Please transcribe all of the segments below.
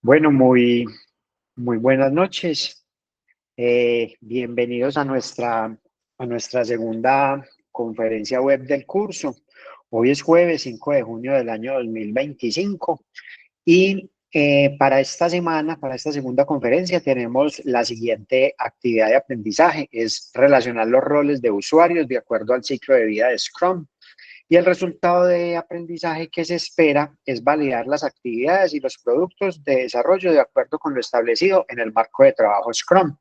Bueno, muy buenas noches. Bienvenidos a nuestra segunda conferencia web del curso. Hoy es jueves 5 de junio del año 2025 y para esta semana, para esta segunda conferencia, tenemos la siguiente actividad de aprendizaje: es relacionar los roles de usuarios de acuerdo al ciclo de vida de Scrum. Y el resultado de aprendizaje que se espera es validar las actividades y los productos de desarrollo de acuerdo con lo establecido en el marco de trabajo Scrum.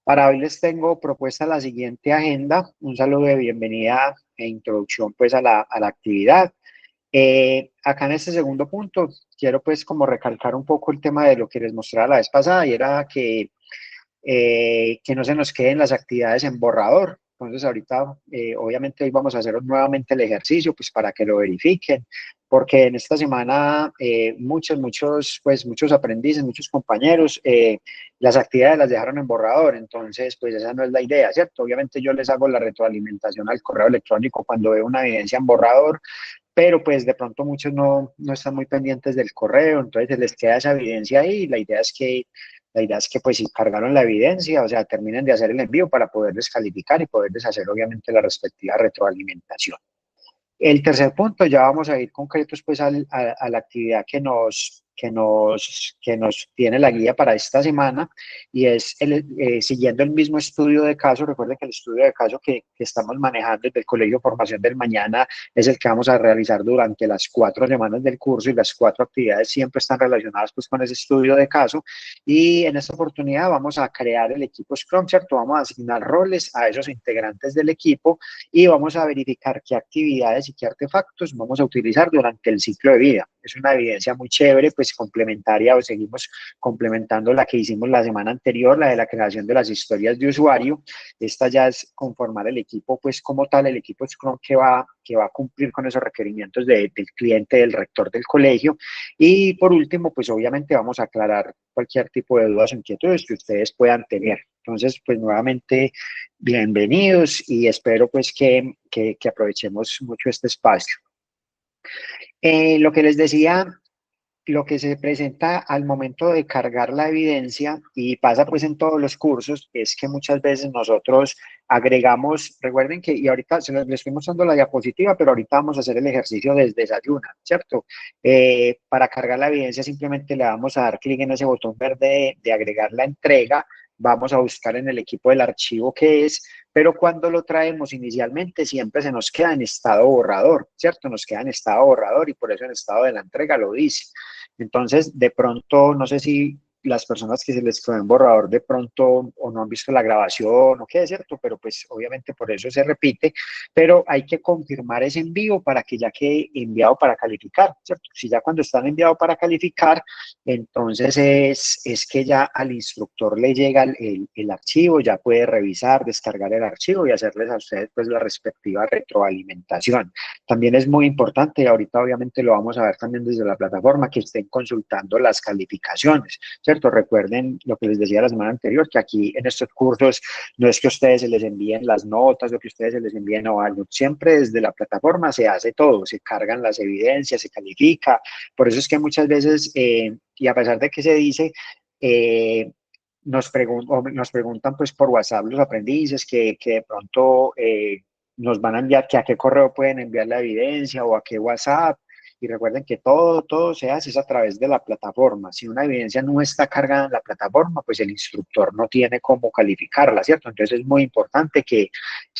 Para hoy les tengo propuesta la siguiente agenda: un saludo de bienvenida e introducción pues a la actividad. Acá en este segundo punto quiero pues como recalcar un poco el tema de lo que les mostraba la vez pasada, y era que no se nos queden las actividades en borrador. Entonces ahorita, obviamente hoy vamos a hacer nuevamente el ejercicio, pues para que lo verifiquen, porque en esta semana muchos aprendices, muchos compañeros, las actividades las dejaron en borrador. Entonces pues esa no es la idea, ¿cierto? Obviamente yo les hago la retroalimentación al correo electrónico cuando veo una evidencia en borrador, pero pues de pronto muchos no están muy pendientes del correo, entonces se les queda esa evidencia ahí. La idea es que pues si cargaron la evidencia, o sea, terminen de hacer el envío para poderles calificar y poderles hacer obviamente la respectiva retroalimentación. El tercer punto, ya vamos a ir concretos pues a la actividad que nos tiene la guía para esta semana, y es siguiendo el mismo estudio de caso. Recuerden que el estudio de caso que estamos manejando desde el Colegio Formación del Mañana es el que vamos a realizar durante las 4 semanas del curso, y las 4 actividades siempre están relacionadas pues con ese estudio de caso. Y en esta oportunidad vamos a crear el equipo Scrum, ¿cierto? Vamos a asignar roles a esos integrantes del equipo y vamos a verificar qué actividades y qué artefactos vamos a utilizar durante el ciclo de vida. Es una evidencia muy chévere, pues complementaria, o seguimos complementando la que hicimos la semana anterior, la de la creación de las historias de usuario. Esta ya es conformar el equipo, pues como tal, el equipo Scrum que va a cumplir con esos requerimientos del cliente, del rector del colegio. Y por último, pues obviamente vamos a aclarar cualquier tipo de dudas o inquietudes que ustedes puedan tener. Entonces, pues nuevamente, bienvenidos, y espero pues que aprovechemos mucho este espacio. Lo que les decía, lo que se presenta al momento de cargar la evidencia, y pasa pues en todos los cursos, es que muchas veces nosotros agregamos. Recuerden que, y ahorita les estoy mostrando la diapositiva, pero ahorita vamos a hacer el ejercicio desde Desayuna, ¿cierto? Para cargar la evidencia simplemente le vamos a dar clic en ese botón verde de agregar la entrega. Vamos a buscar en el equipo el archivo que es, pero cuando lo traemos inicialmente siempre se nos queda en estado borrador, ¿cierto? Nos queda en estado borrador, y por eso en estado de la entrega lo dice. Entonces, de pronto, no sé si las personas que se les quedó en borrador de pronto o no han visto la grabación o qué, es cierto, pero pues obviamente por eso se repite, pero hay que confirmar ese envío para que ya quede enviado para calificar, ¿cierto? Si ya cuando están enviados para calificar, entonces es que ya al instructor le llega el archivo, ya puede revisar, descargar el archivo y hacerles a ustedes pues la respectiva retroalimentación. También es muy importante, y ahorita obviamente lo vamos a ver también desde la plataforma, que estén consultando las calificaciones, ¿cierto? Recuerden lo que les decía la semana anterior, que aquí en estos cursos no es que a ustedes se les envíen las notas, lo que ustedes se les envíen o algo. Siempre desde la plataforma se hace todo, se cargan las evidencias, se califica. Por eso es que muchas veces, y a pesar de que se dice, eh, nos preguntan pues por WhatsApp los aprendices que de pronto nos van a enviar, que a qué correo pueden enviar la evidencia o a qué WhatsApp. Y recuerden que todo se hace es a través de la plataforma. Si una evidencia no está cargada en la plataforma, pues el instructor no tiene cómo calificarla, ¿cierto? Entonces es muy importante que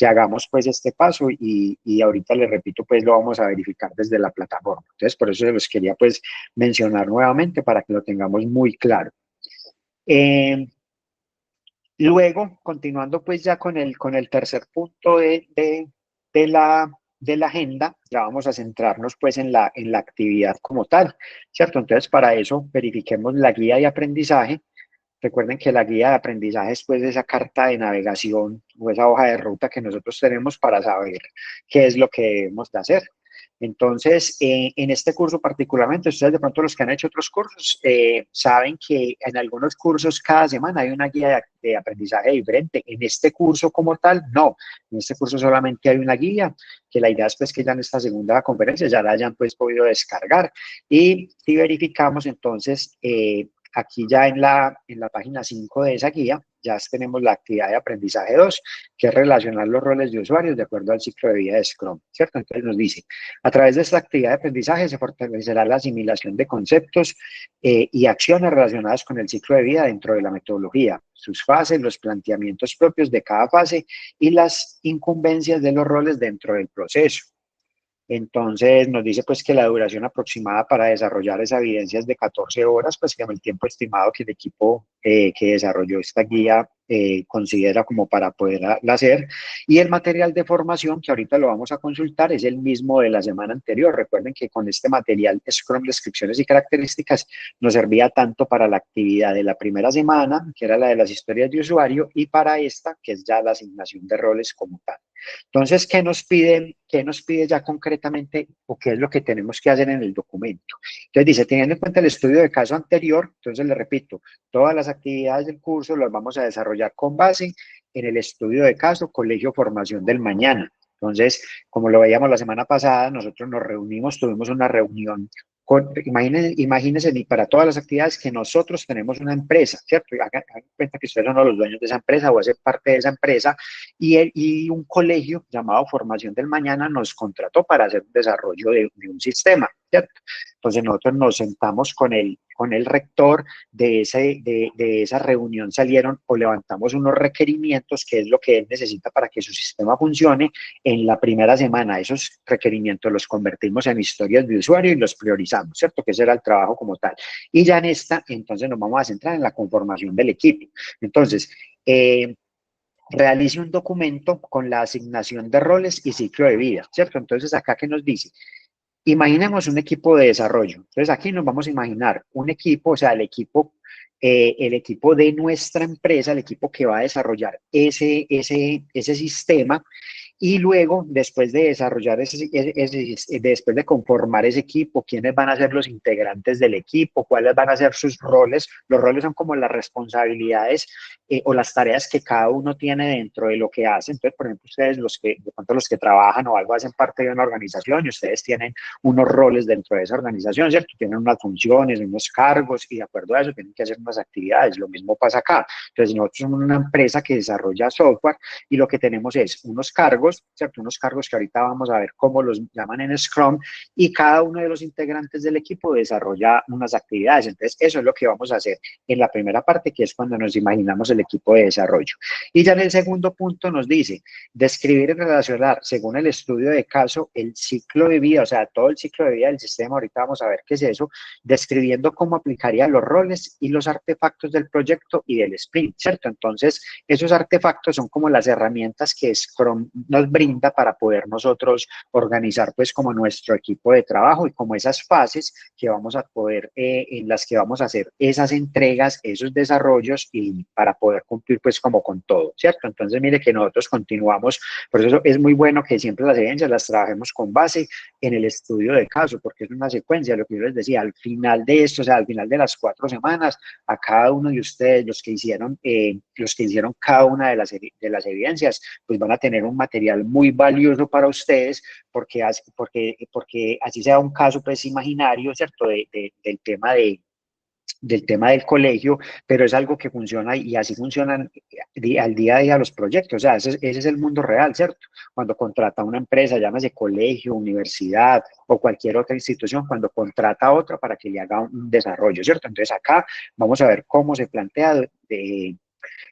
hagamos pues este paso, y ahorita les repito, pues lo vamos a verificar desde la plataforma. Entonces por eso se los quería pues mencionar nuevamente para que lo tengamos muy claro. Eh, Luego, continuando pues ya con el tercer punto de la, de la agenda, ya vamos a centrarnos pues en la actividad como tal, ¿cierto? Entonces, para eso, verifiquemos la guía de aprendizaje. Recuerden que la guía de aprendizaje es pues esa carta de navegación o esa hoja de ruta que nosotros tenemos para saber qué es lo que debemos de hacer. Entonces, en este curso particularmente, ustedes de pronto los que han hecho otros cursos, saben que en algunos cursos cada semana hay una guía de aprendizaje diferente. En este curso como tal, no. En este curso solamente hay una guía, que la idea es pues que ya en esta segunda conferencia ya la hayan pues podido descargar. Y si verificamos entonces, aquí ya en la página 5 de esa guía, ya tenemos la actividad de aprendizaje 2, que es relacionar los roles de usuarios de acuerdo al ciclo de vida de Scrum, ¿cierto? Entonces nos dice, a través de esta actividad de aprendizaje se fortalecerá la asimilación de conceptos y acciones relacionadas con el ciclo de vida dentro de la metodología, sus fases, los planteamientos propios de cada fase y las incumbencias de los roles dentro del proceso. Entonces nos dice pues que la duración aproximada para desarrollar esa evidencia es de 14 horas, pues que es el tiempo estimado que el equipo que desarrolló esta guía considera como para poderla hacer. Y el material de formación, que ahorita lo vamos a consultar, es el mismo de la semana anterior. Recuerden que con este material Scrum, descripciones y características, nos servía tanto para la actividad de la primera semana, que era la de las historias de usuario, y para esta, que es ya la asignación de roles como tal. Entonces, qué nos pide ya concretamente o qué es lo que tenemos que hacer en el documento? Entonces dice, teniendo en cuenta el estudio de caso anterior, entonces le repito, todas las actividades del curso las vamos a desarrollar con base en el estudio de caso Colegio Formación del Mañana. Entonces, como lo veíamos la semana pasada, nosotros nos reunimos, tuvimos una reunión imagínense, y para todas las actividades que nosotros tenemos una empresa, ¿cierto? Hagan cuenta que ustedes son los dueños de esa empresa o hacen parte de esa empresa y un colegio llamado Formación del Mañana nos contrató para hacer un desarrollo de un sistema, ¿cierto? Entonces nosotros nos sentamos con el rector de esa reunión, salieron o levantamos unos requerimientos, que es lo que él necesita para que su sistema funcione en la primera semana. Esos requerimientos los convertimos en historias de usuario y los priorizamos, ¿cierto? Que ese era el trabajo como tal. Y ya en esta, entonces nos vamos a centrar en la conformación del equipo. Entonces, realice un documento con la asignación de roles y ciclo de vida, ¿cierto? Entonces, acá, ¿qué nos dice? Imaginemos un equipo de desarrollo. Entonces, aquí nos vamos a imaginar un equipo, o sea, el equipo de nuestra empresa, el equipo que va a desarrollar ese sistema, y luego, después de desarrollar después de conformar ese equipo, quiénes van a ser los integrantes del equipo, cuáles van a ser sus roles. Los roles son como las responsabilidades o las tareas que cada uno tiene dentro de lo que hace. Entonces, por ejemplo, ustedes, de pronto los que trabajan o algo hacen parte de una organización y ustedes tienen unos roles dentro de esa organización, ¿cierto? Tienen unas funciones, unos cargos y de acuerdo a eso tienen que hacer unas actividades. Lo mismo pasa acá. Entonces, nosotros somos una empresa que desarrolla software y lo que tenemos es unos cargos, ¿cierto? Unos cargos que ahorita vamos a ver cómo los llaman en Scrum, y cada uno de los integrantes del equipo desarrolla unas actividades. Entonces, eso es lo que vamos a hacer en la primera parte, que es cuando nos imaginamos el equipo de desarrollo. Y ya en el segundo punto nos dice, describir y relacionar, según el estudio de caso, el ciclo de vida, o sea, todo el ciclo de vida del sistema. Ahorita vamos a ver qué es eso, describiendo cómo aplicaría los roles y los artefactos del proyecto y del sprint, ¿cierto? Entonces, esos artefactos son como las herramientas que Scrum nos brinda para poder nosotros organizar pues como nuestro equipo de trabajo y como esas fases que vamos a poder, en las que vamos a hacer esas entregas, esos desarrollos y para poder cumplir pues como con todo, ¿cierto? Entonces mire que nosotros continuamos, por eso es muy bueno que siempre las evidencias las trabajemos con base en el estudio de caso, porque es una secuencia, lo que yo les decía, al final de esto, o sea, al final de las 4 semanas, a cada uno de ustedes, los que hicieron cada una de las evidencias, pues van a tener un material muy valioso para ustedes, porque así sea un caso pues imaginario, ¿cierto? Del tema del colegio, pero es algo que funciona y así funcionan al día a día los proyectos. O sea, ese es el mundo real, ¿cierto? Cuando contrata una empresa, llámese colegio, universidad o cualquier otra institución, cuando contrata a otra para que le haga un desarrollo, ¿cierto? Entonces acá vamos a ver cómo se plantea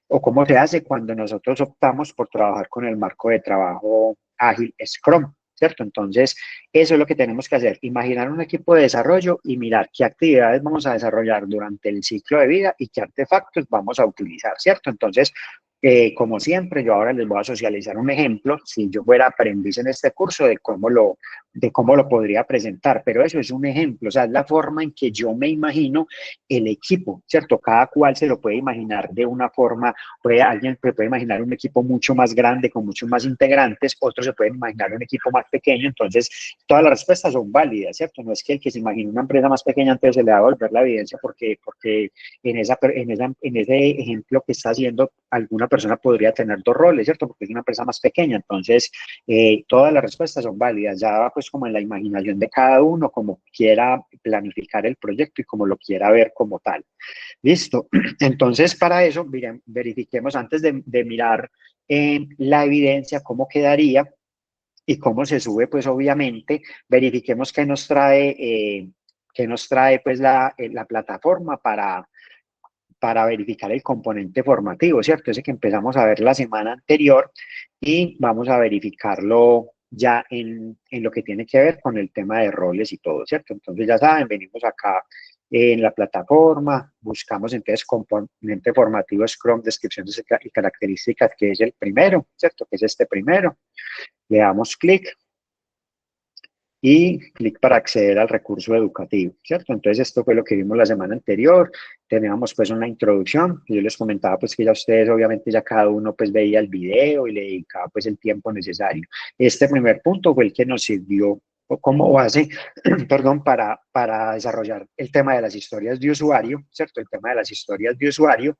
o cómo se hace cuando nosotros optamos por trabajar con el marco de trabajo ágil Scrum, ¿cierto? Entonces, eso es lo que tenemos que hacer, imaginar un equipo de desarrollo y mirar qué actividades vamos a desarrollar durante el ciclo de vida y qué artefactos vamos a utilizar, ¿cierto? Entonces, como siempre, yo ahora les voy a socializar un ejemplo, si yo fuera aprendiz en este curso, de cómo lo podría presentar, pero eso es un ejemplo, o sea, es la forma en que yo me imagino el equipo, ¿cierto? Cada cual se lo puede imaginar de una forma, alguien se puede imaginar un equipo mucho más grande, con muchos más integrantes, otros se pueden imaginar un equipo más pequeño, entonces todas las respuestas son válidas, ¿cierto? No es que el que se imagine una empresa más pequeña, entonces se le va a volver la evidencia porque en ese ejemplo que está haciendo, alguna persona podría tener dos roles, ¿cierto? Porque es una empresa más pequeña, entonces todas las respuestas son válidas, ya pues como en la imaginación de cada uno, como quiera planificar el proyecto y como lo quiera ver como tal. Listo. Entonces, para eso, verifiquemos antes de mirar la evidencia, cómo quedaría y cómo se sube, pues obviamente, verifiquemos qué nos trae pues la plataforma para verificar el componente formativo, ¿cierto? Ese que empezamos a ver la semana anterior y vamos a verificarlo ya en lo que tiene que ver con el tema de roles y todo, ¿cierto? Entonces ya saben, venimos acá en la plataforma, buscamos entonces componente formativo Scrum, descripciones y características, que es el primero, ¿cierto? Que es este primero. Le damos clic y clic para acceder al recurso educativo, ¿cierto? Entonces esto fue lo que vimos la semana anterior, teníamos pues una introducción, yo les comentaba pues que ya ustedes obviamente ya cada uno pues veía el video y le dedicaba pues el tiempo necesario. Este primer punto fue el que nos sirvió como base, perdón, para desarrollar el tema de las historias de usuario, ¿cierto? El tema de las historias de usuario.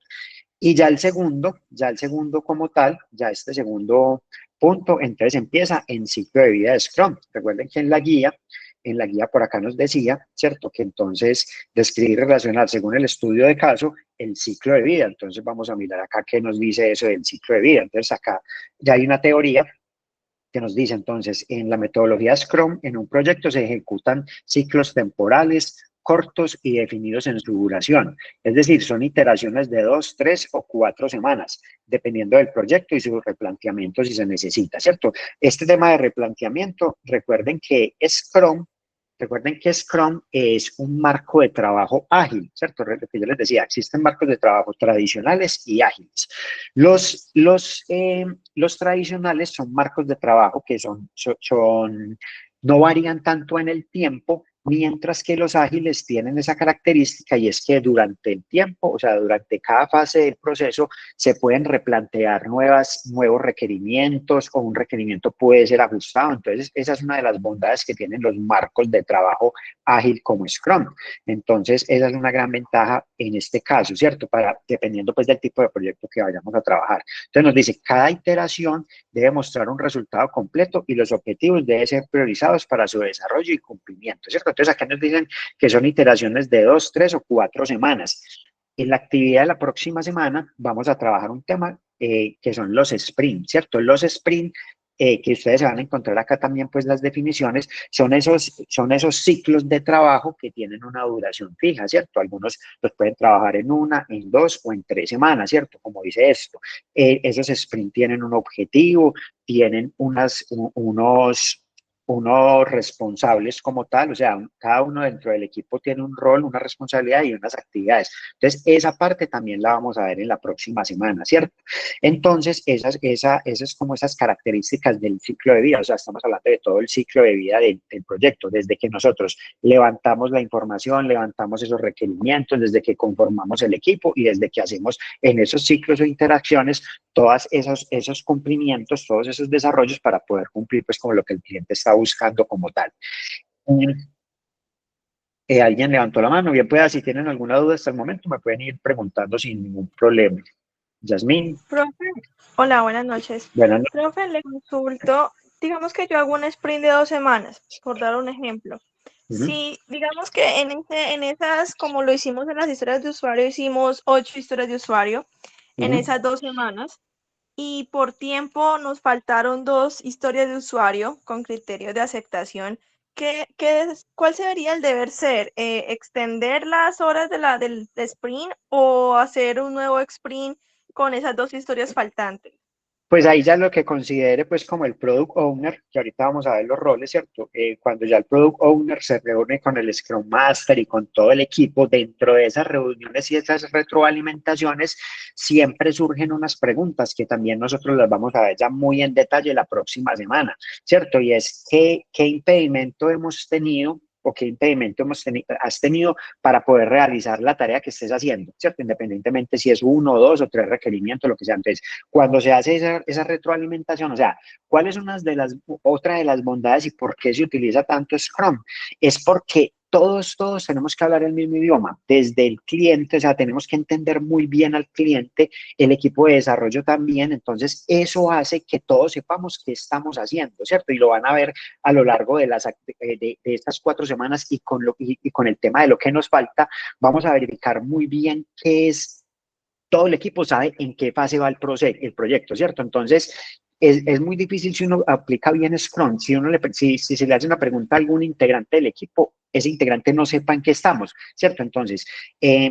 Y ya el segundo como tal, ya este segundo punto, entonces empieza en ciclo de vida de Scrum. Recuerden que en la guía por acá nos decía, ¿cierto? Que entonces describir y relacionar según el estudio de caso el ciclo de vida. Entonces vamos a mirar acá qué nos dice eso del ciclo de vida. Entonces acá ya hay una teoría que nos dice entonces, en la metodología Scrum, en un proyecto se ejecutan ciclos temporales cortos y definidos en su duración. Es decir, son iteraciones de 2, 3 o 4 semanas, dependiendo del proyecto y su replanteamiento si se necesita, ¿cierto? Este tema de replanteamiento, recuerden que Scrum es un marco de trabajo ágil, ¿cierto? Lo que yo les decía, existen marcos de trabajo tradicionales y ágiles. Los tradicionales son marcos de trabajo que no varían tanto en el tiempo, mientras que los ágiles tienen esa característica y es que durante el tiempo, o sea, durante cada fase del proceso, se pueden replantear nuevos requerimientos o un requerimiento puede ser ajustado. Entonces, esa es una de las bondades que tienen los marcos de trabajo ágil como Scrum. Entonces, esa es una gran ventaja en este caso, ¿cierto? Dependiendo pues del tipo de proyecto que vayamos a trabajar. Entonces nos dice, cada iteración debe mostrar un resultado completo y los objetivos deben ser priorizados para su desarrollo y cumplimiento, ¿cierto? Entonces acá nos dicen que son iteraciones de 2, 3 o 4 semanas. En la actividad de la próxima semana vamos a trabajar un tema que son los sprint, ¿cierto? Los sprint que ustedes se van a encontrar acá también, pues las definiciones, son esos ciclos de trabajo que tienen una duración fija, ¿cierto? Algunos los pueden trabajar en 1, en 2 o en 3 semanas, ¿cierto? Como dice esto. Esos sprint tienen un objetivo, tienen unos responsables como tal, o sea, cada uno dentro del equipo tiene un rol, una responsabilidad y unas actividades. Entonces, esa parte también la vamos a ver en la próxima semana, ¿cierto? Entonces, esas es como esas características del ciclo de vida, o sea, estamos hablando de todo el ciclo de vida del proyecto, desde que nosotros levantamos la información, levantamos esos requerimientos, desde que conformamos el equipo y desde que hacemos en esos ciclos o interacciones todos esos cumplimientos, todos esos desarrollos para poder cumplir pues como lo que el cliente está buscando como tal. Alguien levantó la mano, bien pueda, si tienen alguna duda hasta el momento me pueden ir preguntando sin ningún problema. Yasmín. Profe, hola, buenas noches. Bueno, Profe, le consulto, digamos que yo hago un sprint de 2 semanas, por dar un ejemplo. Si, digamos que en esas, como lo hicimos en las historias de usuario, hicimos 8 historias de usuario en esas 2 semanas, y por tiempo nos faltaron 2 historias de usuario con criterios de aceptación. ¿Cuál sería el deber ser? ¿Extender las horas del sprint o hacer un nuevo sprint con esas 2 historias faltantes? pues ahí ya lo que considere pues como el Product Owner, que ahorita vamos a ver los roles, ¿cierto? Cuando ya el Product Owner se reúne con el Scrum Master y con todo el equipo, dentro de esas reuniones y esas retroalimentaciones, siempre surgen unas preguntas que también nosotros las vamos a ver ya muy en detalle la próxima semana, ¿cierto? Y es, ¿qué impedimento hemos tenido o qué impedimento has tenido para poder realizar la tarea que estés haciendo, ¿cierto? Independientemente si es 1, 2 o 3 requerimientos, lo que sea. Entonces, cuando se hace esa retroalimentación, o sea, ¿cuál es otra de las bondades y por qué se utiliza tanto Scrum? Es porque todos tenemos que hablar el mismo idioma, desde el cliente, o sea, tenemos que entender muy bien al cliente, el equipo de desarrollo también, entonces eso hace que todos sepamos qué estamos haciendo, ¿cierto? Y lo van a ver a lo largo de estas 4 semanas y con el tema de lo que nos falta, vamos a verificar muy bien qué es, todo el equipo sabe en qué fase va el proyecto, ¿cierto? Entonces, es muy difícil si uno aplica bien Scrum, si se le hace una pregunta a algún integrante del equipo, ese integrante no sepa en qué estamos, ¿cierto? Entonces,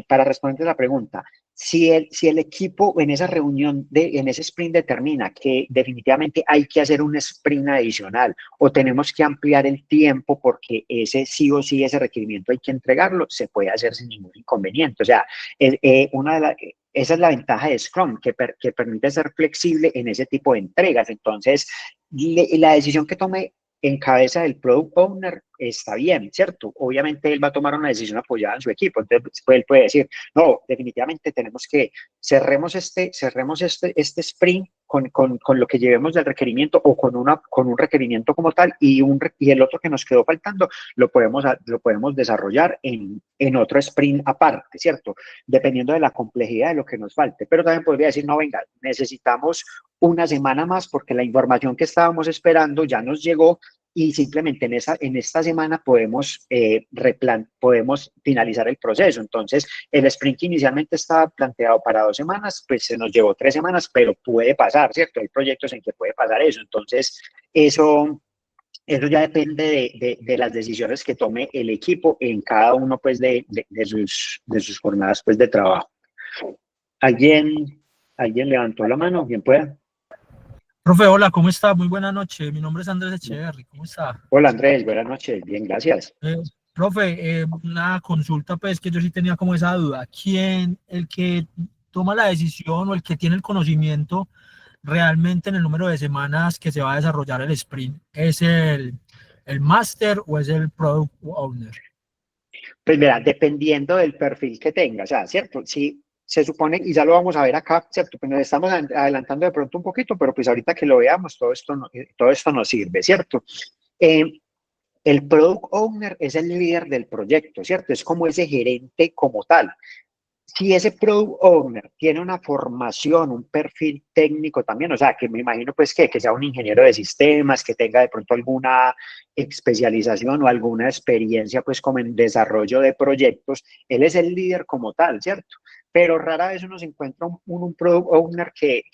para responder la pregunta, si el equipo en esa reunión, en ese sprint determina que definitivamente hay que hacer un sprint adicional o tenemos que ampliar el tiempo porque ese sí o sí, ese requerimiento hay que entregarlo, se puede hacer sin ningún inconveniente. O sea, esa es la ventaja de Scrum, que permite ser flexible en ese tipo de entregas. Entonces, la decisión que tome en cabeza del product owner está bien, ¿cierto? Obviamente él va a tomar una decisión apoyada en su equipo, entonces él puede decir, no, definitivamente tenemos que cerremos este sprint con lo que llevemos del requerimiento o con un requerimiento como tal y el otro que nos quedó faltando lo podemos desarrollar en otro sprint aparte, ¿cierto? Dependiendo de la complejidad de lo que nos falte. Pero también podría decir, no, venga, necesitamos una semana más porque la información que estábamos esperando ya nos llegó y simplemente en esta semana podemos finalizar el proceso. Entonces, el sprint que inicialmente estaba planteado para 2 semanas, pues se nos llevó 3 semanas, pero puede pasar, ¿cierto? Hay proyectos en que puede pasar eso. Entonces, eso ya depende de las decisiones que tome el equipo en cada uno pues, de sus jornadas pues, de trabajo. ¿Alguien levantó la mano? ¿Quién pueda? Profe, hola, ¿cómo está? Muy buena noche. Mi nombre es Andrés Echeverry. ¿Cómo está? Hola Andrés, buenas noches. Bien, gracias. Profe, una consulta, pues, que yo sí tenía como esa duda. ¿Quién, el que toma la decisión o el que tiene el conocimiento realmente en el número de semanas que se va a desarrollar el sprint? ¿Es el máster o es el product owner? Pues mira, dependiendo del perfil que tenga, o sea, ¿cierto? Sí, se supone, y ya lo vamos a ver acá, ¿cierto? Pues nos estamos adelantando de pronto un poquito, pero pues ahorita que lo veamos, todo esto nos sirve, ¿cierto? El product owner es el líder del proyecto, ¿cierto? Es como ese gerente como tal. Si ese product owner tiene una formación, un perfil técnico también, o sea, que me imagino pues que sea un ingeniero de sistemas, que tenga de pronto alguna especialización o alguna experiencia pues como en desarrollo de proyectos, él es el líder como tal, ¿cierto? Pero rara vez uno se encuentra un product owner que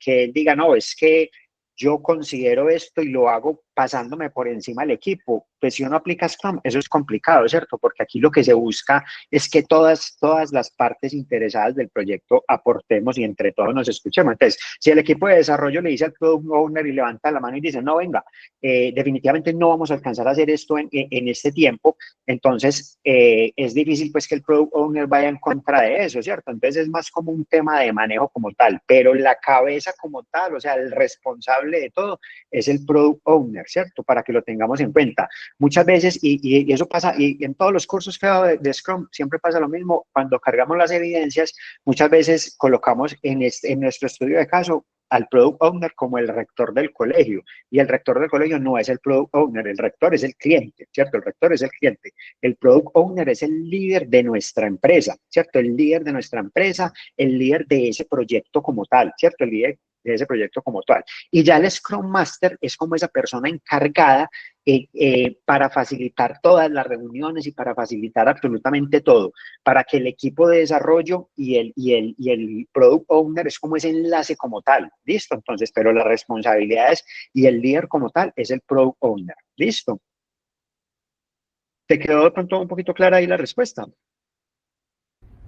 él diga, no, es que yo considero esto y lo hago pasándome por encima del equipo. Pues si uno aplica Scrum, eso es complicado, ¿cierto? Porque aquí lo que se busca es que todas las partes interesadas del proyecto aportemos y entre todos nos escuchemos. Entonces, si el equipo de desarrollo le dice al product owner y levanta la mano y dice, no, venga, definitivamente no vamos a alcanzar a hacer esto en este tiempo, entonces es difícil pues que el product owner vaya en contra de eso, ¿cierto? Entonces es más como un tema de manejo como tal, pero la cabeza como tal, o sea, el responsable de todo es el product owner, ¿cierto? Para que lo tengamos en cuenta. Muchas veces, y eso pasa, y en todos los cursos que he dado de Scrum, siempre pasa lo mismo, cuando cargamos las evidencias, muchas veces colocamos en nuestro estudio de caso al product owner como el rector del colegio, y el rector del colegio no es el product owner, el rector es el cliente, ¿cierto? El rector es el cliente, el product owner es el líder de nuestra empresa, ¿cierto? El líder de nuestra empresa, el líder de ese proyecto como tal, ¿cierto? El líder de ese proyecto como tal. Y ya el Scrum Master es como esa persona encargada para facilitar todas las reuniones y para facilitar absolutamente todo, para que el equipo de desarrollo y el Product Owner es como ese enlace como tal, ¿listo? Entonces, pero las responsabilidades y el líder como tal es el Product Owner, ¿listo? ¿Te quedó de pronto un poquito clara ahí la respuesta?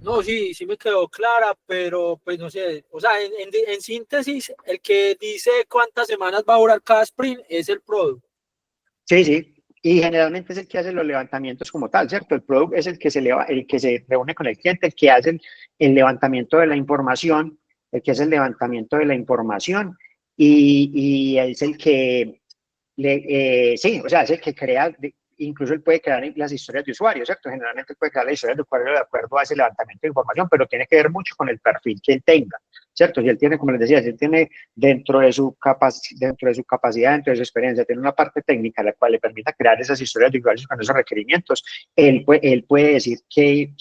No, sí me quedó clara, pero pues no sé, o sea, en síntesis, el que dice cuántas semanas va a durar cada sprint es el product. Sí. Y generalmente es el que hace los levantamientos como tal, ¿cierto? El product es el que se reúne con el cliente, el que hace el levantamiento de la información, el que hace el levantamiento de la información y es el que, sí, o sea, es el que crea, incluso él puede crear las historias de usuario, ¿cierto? Generalmente puede crear las historias de usuario de acuerdo a ese levantamiento de información, pero tiene que ver mucho con el perfil que él tenga, ¿cierto? Si él tiene, como les decía, si él tiene dentro de su capacidad, dentro de su experiencia, tiene una parte técnica la cual le permita crear esas historias de usuarios con esos requerimientos, él puede decir qué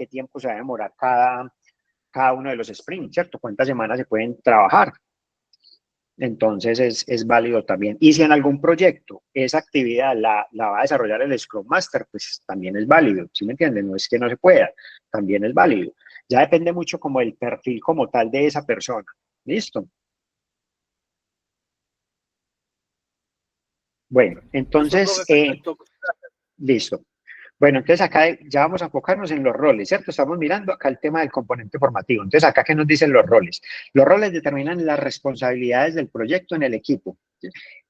tiempo se va a demorar cada uno de los sprints, ¿cierto? Cuántas semanas se pueden trabajar. Entonces es válido también. Y si en algún proyecto esa actividad la va a desarrollar el Scrum Master, pues también es válido, ¿sí me entienden? No es que no se pueda, también es válido. Ya depende mucho como el perfil como tal de esa persona. ¿Listo? Bueno, entonces, listo. Bueno, entonces acá ya vamos a enfocarnos en los roles, ¿cierto? Estamos mirando acá el tema del componente formativo. Entonces, acá, ¿qué nos dicen los roles? Los roles determinan las responsabilidades del proyecto en el equipo.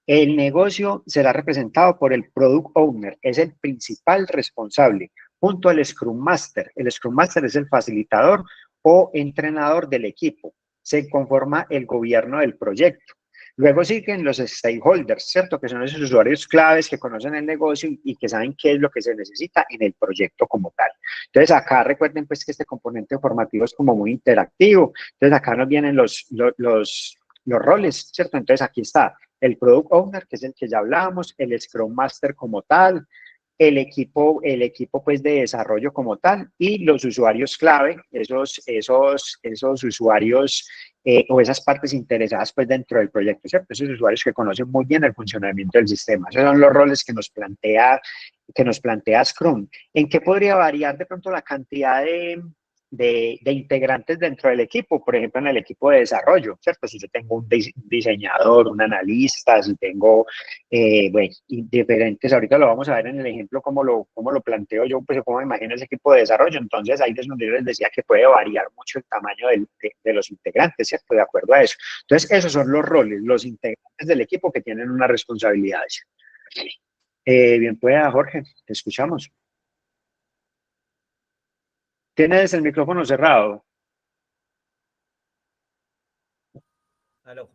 El negocio será representado por el Product Owner, es el principal responsable, junto al Scrum Master. El Scrum Master es el facilitador o entrenador del equipo. Se conforma el gobierno del proyecto. Luego siguen los stakeholders, ¿cierto? Que son esos usuarios claves que conocen el negocio y que saben qué es lo que se necesita en el proyecto como tal. Entonces, acá recuerden pues que este componente formativo es como muy interactivo. Entonces, acá nos vienen los roles, ¿cierto? Entonces, aquí está el Product Owner, que es el que ya hablábamos, el Scrum Master como tal, el equipo pues de desarrollo como tal y los usuarios clave, esos usuarios o esas partes interesadas pues dentro del proyecto, ¿cierto? Esos usuarios que conocen muy bien el funcionamiento del sistema. Esos son los roles que nos plantea Scrum. ¿En qué podría variar de pronto la cantidad de integrantes dentro del equipo? Por ejemplo, en el equipo de desarrollo, ¿cierto? Si yo tengo un diseñador, un analista, si tengo, bueno, diferentes, ahorita lo vamos a ver en el ejemplo cómo lo planteo yo, pues cómo me imagino ese equipo de desarrollo. Entonces, ahí es donde yo les decía que puede variar mucho el tamaño de los integrantes, ¿cierto? De acuerdo a eso. Entonces, esos son los roles, los integrantes del equipo que tienen unas responsabilidades. Bien, pues, Jorge, te escuchamos. Tienes el micrófono cerrado. Aló.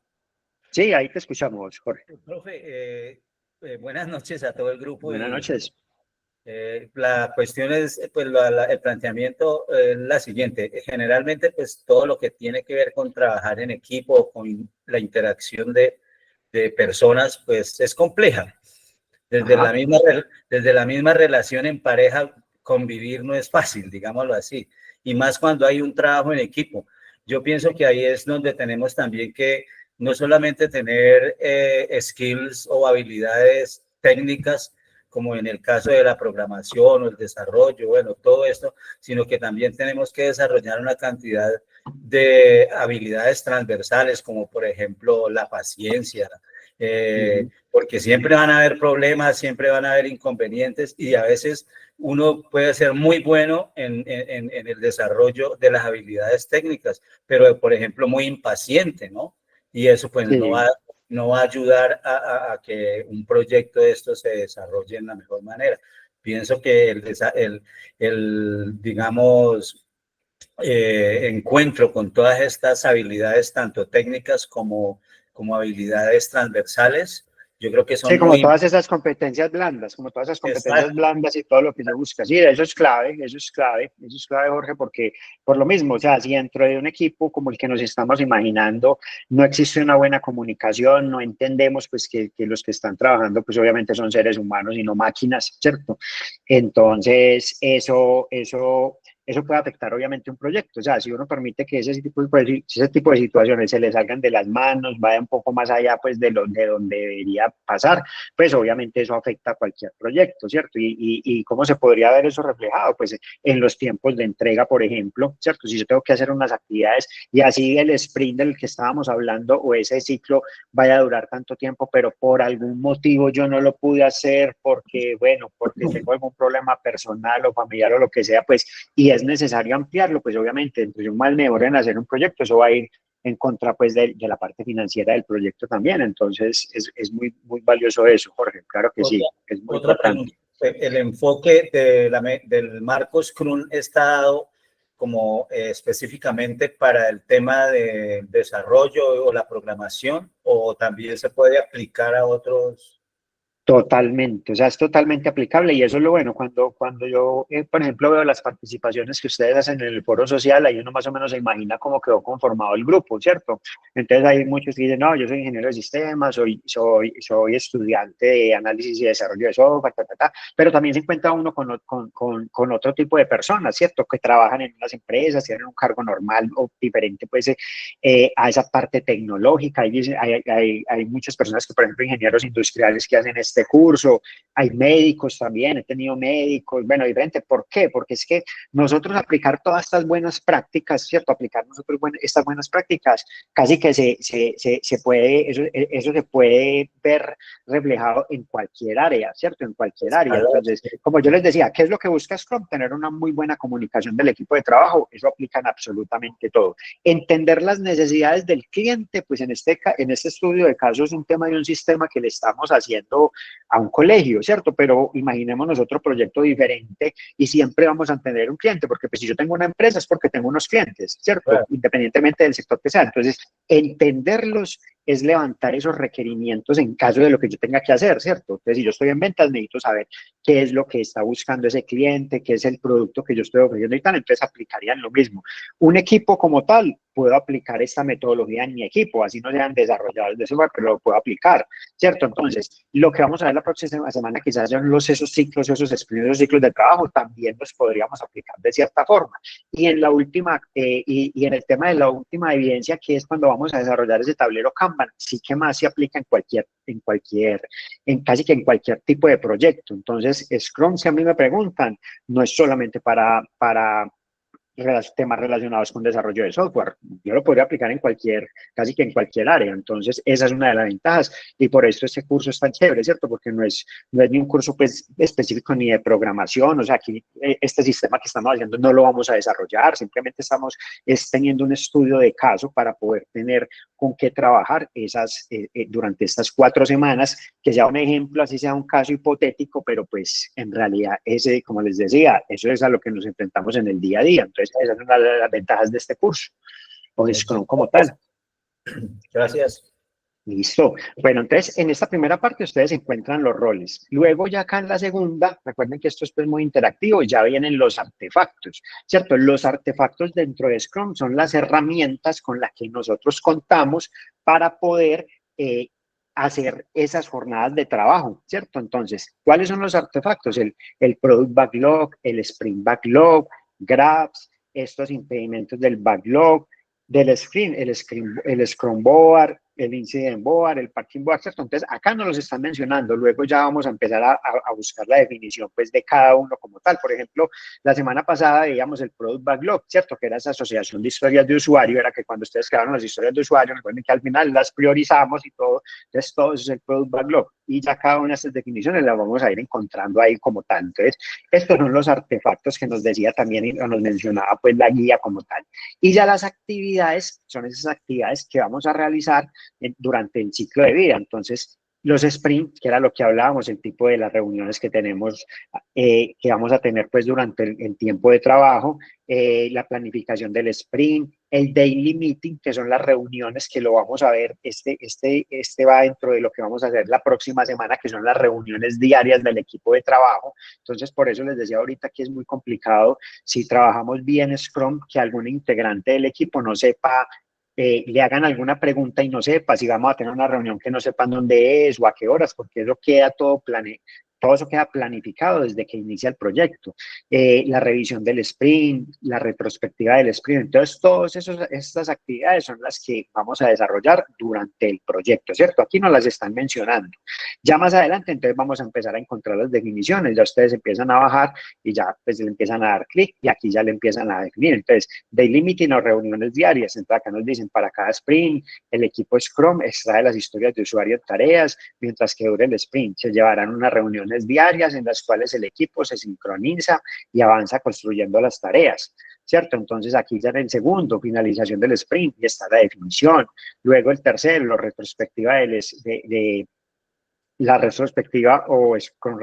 Sí, ahí te escuchamos, Jorge. Profe, buenas noches a todo el grupo. Buenas noches. La cuestión es, pues, el planteamiento es la siguiente. Generalmente, pues, todo lo que tiene que ver con trabajar en equipo, con la interacción de personas, pues, es compleja. Desde la misma relación en pareja, convivir no es fácil, digámoslo así. Y más cuando hay un trabajo en equipo. Yo pienso que ahí es donde tenemos también que no solamente tener skills o habilidades técnicas, como en el caso de la programación o el desarrollo, bueno, todo esto, sino que también tenemos que desarrollar una cantidad de habilidades transversales, como por ejemplo la paciencia, porque siempre van a haber problemas, siempre van a haber inconvenientes y a veces uno puede ser muy bueno en el desarrollo de las habilidades técnicas, pero por ejemplo muy impaciente, ¿no? Y eso pues sí. no va a ayudar a que un proyecto de esto se desarrolle en la mejor manera. Pienso que digamos, encuentro con todas estas habilidades, tanto técnicas como habilidades transversales, yo creo que son sí, como todas esas competencias blandas, blandas y todo lo que se busca. Sí, eso es clave, Jorge, porque por lo mismo, o sea, si dentro de un equipo como el que nos estamos imaginando no existe una buena comunicación, no entendemos pues que los que están trabajando pues obviamente son seres humanos y no máquinas, ¿cierto? Entonces, eso puede afectar obviamente un proyecto. O sea, si uno permite que ese tipo de situaciones se le salgan de las manos, vaya un poco más allá pues de donde debería pasar, pues obviamente eso afecta a cualquier proyecto, ¿cierto? Y ¿cómo se podría ver eso reflejado? Pues en los tiempos de entrega, por ejemplo, ¿cierto? Si yo tengo que hacer unas actividades y así el sprint del que estábamos hablando o ese ciclo vaya a durar tanto tiempo, pero por algún motivo yo no lo pude hacer porque, bueno, porque tengo algún problema personal o familiar o lo que sea, pues, y es necesario ampliarlo, pues obviamente, entre un mal mejor en hacer un proyecto, eso va a ir en contra pues de la parte financiera del proyecto también. Entonces es muy, muy valioso eso, Jorge, claro que sí, es muy importante. El enfoque del marco Scrum está dado como específicamente para el tema de desarrollo o la programación, o también se puede aplicar a otros. Totalmente, o sea, es totalmente aplicable y eso es lo bueno. Cuando yo, por ejemplo, veo las participaciones que ustedes hacen en el foro social, ahí uno más o menos se imagina cómo quedó conformado el grupo, ¿cierto? Entonces hay muchos que dicen, no, yo soy ingeniero de sistemas, soy estudiante de análisis y desarrollo de software, pero también se encuentra uno con otro tipo de personas, ¿cierto? Que trabajan en unas empresas, tienen un cargo normal o diferente, pues, a esa parte tecnológica. Hay muchas personas que, por ejemplo, ingenieros industriales que hacen este curso, hay médicos también, he tenido médicos, bueno, diferente. ¿Por qué? Porque es que nosotros aplicar todas estas buenas prácticas, ¿cierto? Aplicar nosotros estas buenas prácticas, casi que se puede, eso se puede ver reflejado en cualquier área, ¿cierto? En cualquier área. Entonces, como yo les decía, ¿qué es lo que busca Scrum? Tener una muy buena comunicación del equipo de trabajo, eso aplica en absolutamente todo. Entender las necesidades del cliente, pues en este estudio de casos es un tema de un sistema que le estamos haciendo a un colegio, ¿cierto? Pero imaginémonos otro proyecto diferente y siempre vamos a tener un cliente, porque pues si yo tengo una empresa es porque tengo unos clientes, ¿cierto? Claro. Independientemente del sector que sea. Entonces, entenderlos es levantar esos requerimientos en caso de lo que yo tenga que hacer, ¿cierto? Entonces, si yo estoy en ventas, necesito saber qué es lo que está buscando ese cliente, qué es el producto que yo estoy ofreciendo y tal, entonces aplicarían lo mismo. Un equipo como tal, puedo aplicar esta metodología en mi equipo, así no sean desarrolladores de software, pero lo puedo aplicar, ¿cierto? Entonces, lo que vamos a ver la próxima semana quizás son esos ciclos, esos primeros ciclos de trabajo, también los podríamos aplicar de cierta forma. Y en la última, y en el tema de la última evidencia, que es cuando vamos a desarrollar ese tablero Kanban, sí que más se aplica casi que en cualquier tipo de proyecto. Entonces, Scrum, si a mí me preguntan, no es solamente para temas relacionados con desarrollo de software. Yo lo podría aplicar casi que en cualquier área. Entonces, esa es una de las ventajas y por eso este curso es tan chévere, ¿cierto? Porque no es ni un curso pues, específico ni de programación. O sea, aquí este sistema que estamos haciendo no lo vamos a desarrollar, simplemente estamos teniendo un estudio de caso para poder tener con qué trabajar durante estas 4 semanas, que sea un ejemplo, así sea un caso hipotético, pero pues en realidad como les decía, eso es a lo que nos enfrentamos en el día a día. Entonces, esa es una de las ventajas de este curso, o de Scrum como tal. Gracias. Listo. Bueno, entonces, en esta primera parte ustedes encuentran los roles. Luego ya acá en la segunda, recuerden que esto es pues muy interactivo, ya vienen los artefactos, ¿cierto? Los artefactos dentro de Scrum son las herramientas con las que nosotros contamos para poder hacer esas jornadas de trabajo, ¿cierto? Entonces, ¿cuáles son los artefactos? El Product Backlog, el Sprint Backlog, Graphs, estos impedimentos del backlog, del Scrum, el Scrum Board, el Incident Board, el Parking Board, ¿cierto? Entonces, acá nos los están mencionando, luego ya vamos a empezar a buscar la definición, pues, de cada uno como tal. Por ejemplo, la semana pasada veíamos el Product Backlog, ¿cierto? Que era esa asociación de historias de usuario, era que cuando ustedes crearon las historias de usuario, recuerden que al final las priorizamos y todo, entonces todo eso es el Product Backlog, y ya cada una de estas definiciones las vamos a ir encontrando ahí como tal. Entonces, estos son los artefactos que nos decía también y nos mencionaba, pues, la guía como tal. Y ya las actividades, son esas actividades que vamos a realizar durante el ciclo de vida. Entonces, los sprints, que era lo que hablábamos, el tipo de las reuniones que tenemos, que vamos a tener pues durante el tiempo de trabajo, la planificación del sprint, el daily meeting, que son las reuniones que lo vamos a ver, este va dentro de lo que vamos a hacer la próxima semana, que son las reuniones diarias del equipo de trabajo. Entonces, por eso les decía ahorita que es muy complicado, si trabajamos bien Scrum, que algún integrante del equipo no sepa, le hagan alguna pregunta y no sepa, si vamos a tener una reunión que no sepan dónde es o a qué horas, porque eso queda todo eso queda planificado desde que inicia el proyecto. La revisión del sprint, la retrospectiva del sprint. Entonces, todas estas actividades son las que vamos a desarrollar durante el proyecto, ¿cierto? Aquí nos las están mencionando. Ya más adelante, entonces, vamos a empezar a encontrar las definiciones. Ya ustedes empiezan a bajar y ya pues le empiezan a dar clic y aquí ya le empiezan a definir. Entonces, daily meeting o reuniones diarias. Entonces, acá nos dicen para cada sprint, el equipo Scrum extrae las historias de usuario en tareas, mientras que dure el sprint. Se llevarán unas reuniones diarias en las cuales el equipo se sincroniza y avanza construyendo las tareas, ¿cierto? Entonces aquí ya en el segundo, finalización del sprint, y está la definición. Luego el tercero, la retrospectiva la retrospectiva o con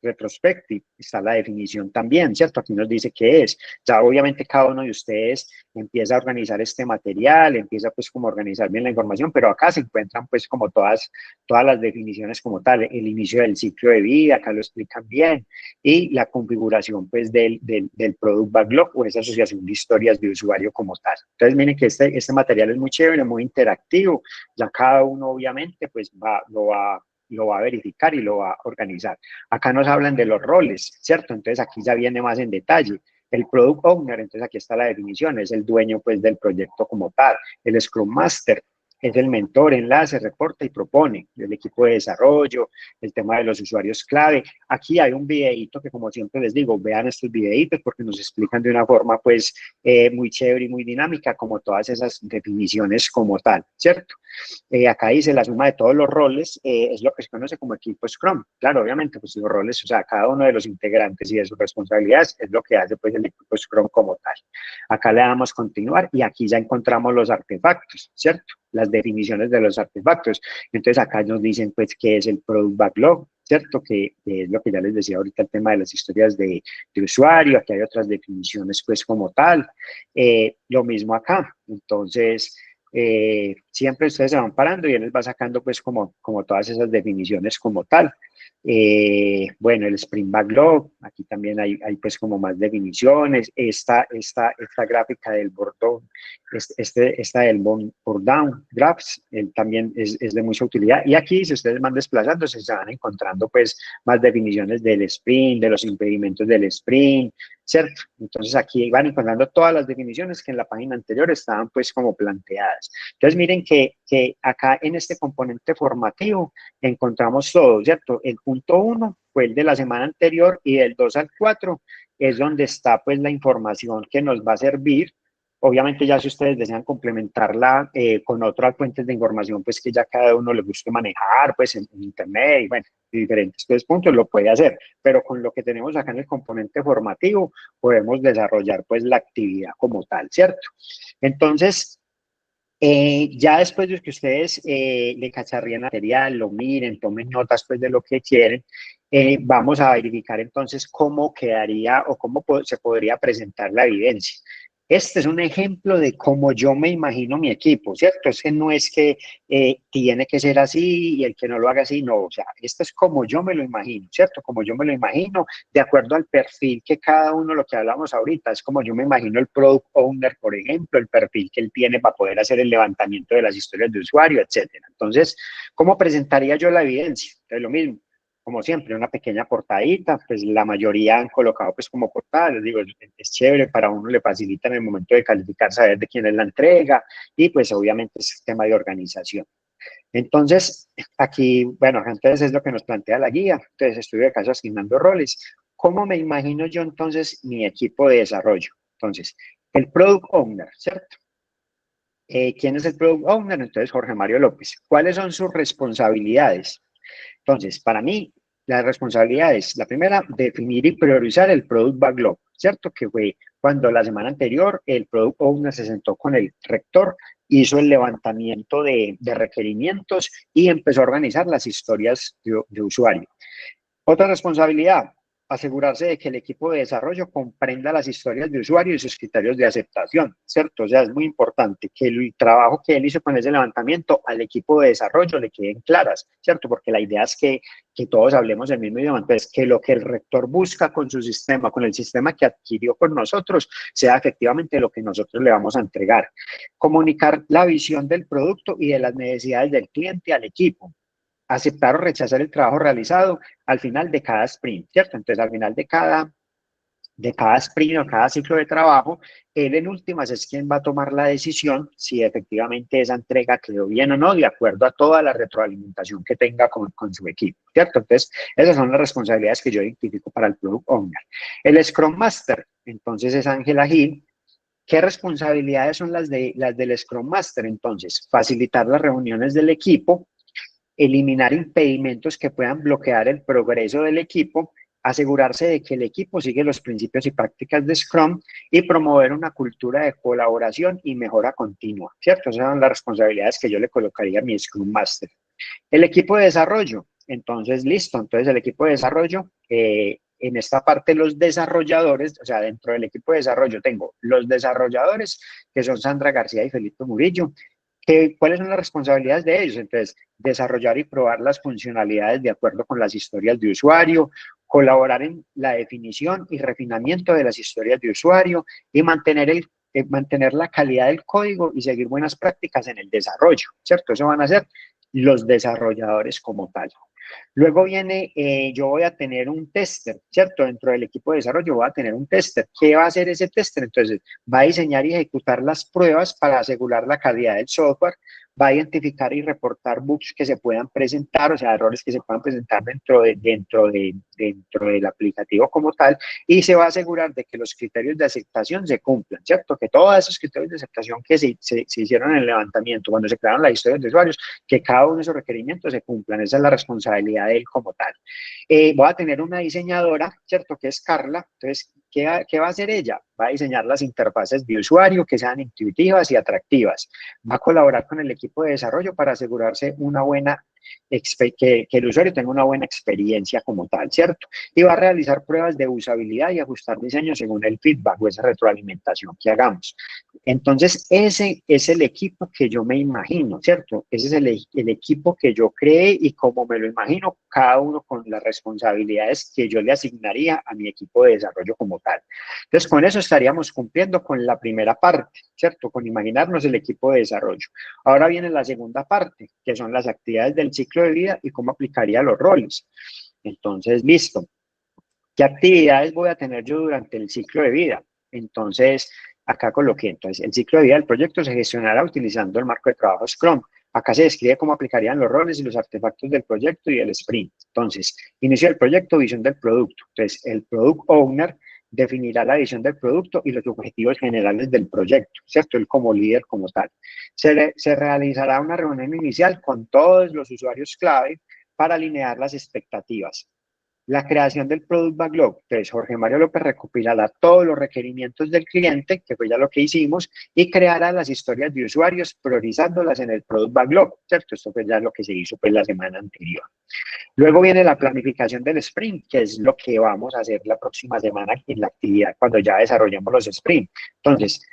retrospective, está la definición también, ¿cierto? Aquí nos dice qué es. Ya obviamente cada uno de ustedes empieza a organizar este material, empieza pues como a organizar bien la información, pero acá se encuentran pues como todas las definiciones como tal, el inicio del ciclo de vida, acá lo explican bien, y la configuración pues del Product Backlog o esa asociación de historias de usuario como tal. Entonces miren que este material es muy chévere, muy interactivo, ya cada uno obviamente pues lo va a verificar y lo va a organizar. Acá nos hablan de los roles, ¿cierto? Entonces aquí ya viene más en detalle. El Product Owner, entonces aquí está la definición, es el dueño pues del proyecto como tal. El Scrum Master es el mentor, enlace, reporta y propone. El equipo de desarrollo, el tema de los usuarios clave. Aquí hay un videíto que como siempre les digo, vean estos videitos porque nos explican de una forma pues muy chévere y muy dinámica como todas esas definiciones como tal, ¿cierto? Acá dice la suma de todos los roles, es lo que se conoce como equipo Scrum. Claro, obviamente, pues los roles, o sea, cada uno de los integrantes y de sus responsabilidades es lo que hace pues el equipo Scrum como tal. Acá le damos continuar y aquí ya encontramos los artefactos, ¿cierto? Las definiciones de los artefactos. Entonces acá nos dicen pues qué es el Product Backlog, ¿cierto? Que es lo que ya les decía ahorita, el tema de las historias de usuario. Aquí hay otras definiciones pues como tal. Lo mismo acá. Entonces, siempre ustedes se van parando y él les va sacando pues como todas esas definiciones como tal. Bueno, el Sprint Backlog, aquí también hay pues como más definiciones. Esta gráfica del board down, esta del board down graphs, también es de mucha utilidad. Y aquí, si ustedes van desplazando, se van encontrando pues más definiciones del sprint, de los impedimentos del sprint, ¿cierto? Entonces aquí van encontrando todas las definiciones que en la página anterior estaban pues como planteadas. Entonces miren que acá en este componente formativo encontramos todo, ¿cierto? El punto 1 fue el de la semana anterior y del 2 al 4 es donde está pues la información que nos va a servir. Obviamente ya si ustedes desean complementarla con otras fuentes de información, pues que ya cada uno le guste manejar, pues en internet y bueno, diferentes pues, puntos lo puede hacer, pero con lo que tenemos acá en el componente formativo podemos desarrollar pues la actividad como tal, ¿cierto? Entonces, ya después de que ustedes le cacharríen material, lo miren, tomen notas pues de lo que quieren, vamos a verificar entonces cómo quedaría o cómo se podría presentar la evidencia. Este es un ejemplo de cómo yo me imagino mi equipo, ¿cierto? Es que no es que tiene que ser así y el que no lo haga así, no, o sea, esto es como yo me lo imagino, ¿cierto? Como yo me lo imagino, de acuerdo al perfil que cada uno, lo que hablamos ahorita, es como yo me imagino el Product Owner, por ejemplo, el perfil que él tiene para poder hacer el levantamiento de las historias de usuario, etcétera. Entonces, ¿cómo presentaría yo la evidencia? Entonces, lo mismo. Como siempre, una pequeña portadita, pues la mayoría han colocado pues como portada, les digo, es chévere, para uno le facilita en el momento de calificar saber de quién es la entrega y pues obviamente es tema de organización. Entonces, aquí, bueno, entonces es lo que nos plantea la guía, entonces estudio de caso asignando roles. ¿Cómo me imagino yo entonces mi equipo de desarrollo? Entonces, el Product Owner, ¿cierto? ¿Quién es el Product Owner? Entonces, Jorge Mario López. ¿Cuáles son sus responsabilidades? Entonces, para mí, las responsabilidades, la primera, definir y priorizar el Product Backlog, ¿cierto? Que fue cuando la semana anterior el Product Owner se sentó con el rector, hizo el levantamiento de requerimientos y empezó a organizar las historias de usuario. Otra responsabilidad, asegurarse de que el equipo de desarrollo comprenda las historias de usuario y sus criterios de aceptación, ¿cierto? O sea, es muy importante que el trabajo que él hizo con ese levantamiento al equipo de desarrollo le queden claras, ¿cierto? Porque la idea es que todos hablemos el mismo idioma, entonces que lo que el rector busca con su sistema, con el sistema que adquirió con nosotros, sea efectivamente lo que nosotros le vamos a entregar. Comunicar la visión del producto y de las necesidades del cliente al equipo. Aceptar o rechazar el trabajo realizado al final de cada sprint, ¿cierto? Entonces, al final de cada sprint o cada ciclo de trabajo, él en últimas es quien va a tomar la decisión si efectivamente esa entrega quedó bien o no, de acuerdo a toda la retroalimentación que tenga con su equipo, ¿cierto? Entonces, esas son las responsabilidades que yo identifico para el Product Owner. El Scrum Master, entonces, es Ángela Gil. ¿Qué responsabilidades son las del Scrum Master? Entonces, facilitar las reuniones del equipo, eliminar impedimentos que puedan bloquear el progreso del equipo, asegurarse de que el equipo sigue los principios y prácticas de Scrum y promover una cultura de colaboración y mejora continua, ¿cierto? Esas son las responsabilidades que yo le colocaría a mi Scrum Master. El equipo de desarrollo, Entonces, listo. Entonces, el equipo de desarrollo, en esta parte los desarrolladores, o sea, dentro del equipo de desarrollo tengo los desarrolladores, que son Sandra García y Felipe Murillo. ¿Cuáles son las responsabilidades de ellos? Entonces, desarrollar y probar las funcionalidades de acuerdo con las historias de usuario, colaborar en la definición y refinamiento de las historias de usuario y mantener la calidad del código y seguir buenas prácticas en el desarrollo, ¿cierto? Eso van a ser los desarrolladores como tal. Luego viene, yo voy a tener un tester, ¿cierto? Dentro del equipo de desarrollo voy a tener un tester. ¿Qué va a hacer ese tester? Entonces, va a diseñar y ejecutar las pruebas para asegurar la calidad del software, va a identificar y reportar bugs que se puedan presentar, o sea, errores que se puedan presentar dentro del aplicativo como tal, y se va a asegurar de que los criterios de aceptación se cumplan, ¿cierto? Que todos esos criterios de aceptación que se hicieron en el levantamiento, cuando se crearon las historias de usuarios, que cada uno de esos requerimientos se cumplan. Esa es la responsabilidad de él como tal. Voy a tener una diseñadora, ¿cierto? Que es Carla. Entonces, ¿qué va a hacer ella? Va a diseñar las interfaces de usuario que sean intuitivas y atractivas. Va a colaborar con el equipo de desarrollo para asegurarse que el usuario tenga una buena experiencia como tal, ¿cierto? Y va a realizar pruebas de usabilidad y ajustar diseño según el feedback o esa retroalimentación que hagamos. Entonces, ese es el equipo que yo me imagino, ¿cierto? Ese es el equipo que yo creé y como me lo imagino, cada uno con las responsabilidades que yo le asignaría a mi equipo de desarrollo como tal. Entonces, con eso estaríamos cumpliendo con la primera parte, ¿cierto? Con imaginarnos el equipo de desarrollo. Ahora viene la segunda parte, que son las actividades del ciclo de vida y cómo aplicaría los roles. Entonces, listo. ¿Qué actividades voy a tener yo durante el ciclo de vida? Entonces, acá coloqué, entonces, el ciclo de vida del proyecto se gestionará utilizando el marco de trabajo Scrum. Acá se describe cómo aplicarían los roles y los artefactos del proyecto y el sprint. Entonces, inicio del proyecto, visión del producto. Entonces, el Product Owner definirá la visión del producto y los objetivos generales del proyecto, ¿cierto? Él como líder, como tal. Se realizará una reunión inicial con todos los usuarios clave para alinear las expectativas. La creación del Product Backlog. Entonces, Jorge Mario López recopilará todos los requerimientos del cliente, que fue ya lo que hicimos, y creará las historias de usuarios priorizándolas en el Product Backlog, ¿cierto? Esto fue ya lo que se hizo pues la semana anterior. Luego viene la planificación del sprint, que es lo que vamos a hacer la próxima semana en la actividad cuando ya desarrollemos los sprint. Entonces,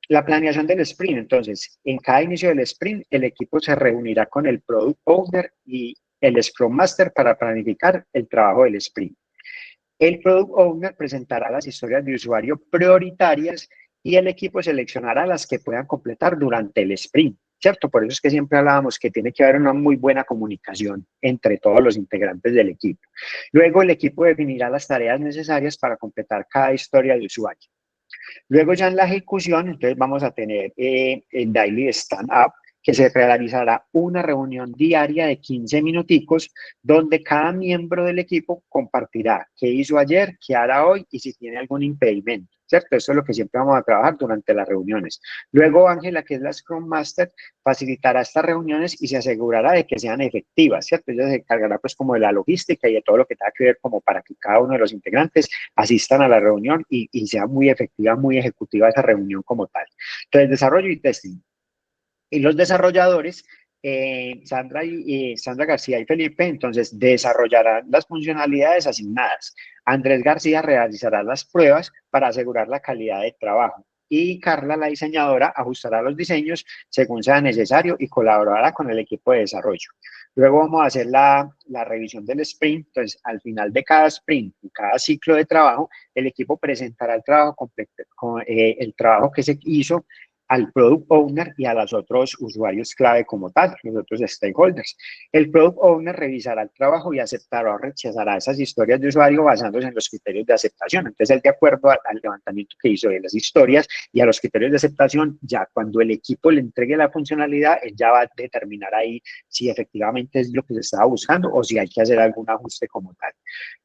la planeación del sprint. Entonces, en cada inicio del sprint, el equipo se reunirá con el Product Owner y el Scrum Master para planificar el trabajo del sprint. El Product Owner presentará las historias de usuario prioritarias y el equipo seleccionará las que puedan completar durante el sprint, ¿cierto? Por eso es que siempre hablábamos que tiene que haber una muy buena comunicación entre todos los integrantes del equipo. Luego, el equipo definirá las tareas necesarias para completar cada historia de usuario. Luego, ya en la ejecución, entonces vamos a tener el Daily Stand-Up, que se realizará una reunión diaria de 15 minuticos donde cada miembro del equipo compartirá qué hizo ayer, qué hará hoy y si tiene algún impedimento, ¿cierto? Esto es lo que siempre vamos a trabajar durante las reuniones. Luego, Ángela, que es la Scrum Master, facilitará estas reuniones y se asegurará de que sean efectivas, ¿cierto? Ella se encargará pues como de la logística y de todo lo que tenga que ver como para que cada uno de los integrantes asistan a la reunión y sea muy efectiva, muy ejecutiva esa reunión como tal. Entonces, desarrollo y testing. Y los desarrolladores, Sandra García y Felipe, entonces desarrollarán las funcionalidades asignadas. Andrés García realizará las pruebas para asegurar la calidad de trabajo. Y Carla, la diseñadora, ajustará los diseños según sea necesario y colaborará con el equipo de desarrollo. Luego vamos a hacer la revisión del sprint. Entonces, al final de cada sprint y cada ciclo de trabajo, el equipo presentará el trabajo completo, el trabajo que se hizo al Product Owner y a los otros usuarios clave como tal, los otros stakeholders. El Product Owner revisará el trabajo y aceptará o rechazará esas historias de usuario basándose en los criterios de aceptación. Entonces, él de acuerdo al levantamiento que hizo de las historias y a los criterios de aceptación, ya cuando el equipo le entregue la funcionalidad, él ya va a determinar ahí si efectivamente es lo que se estaba buscando o si hay que hacer algún ajuste como tal.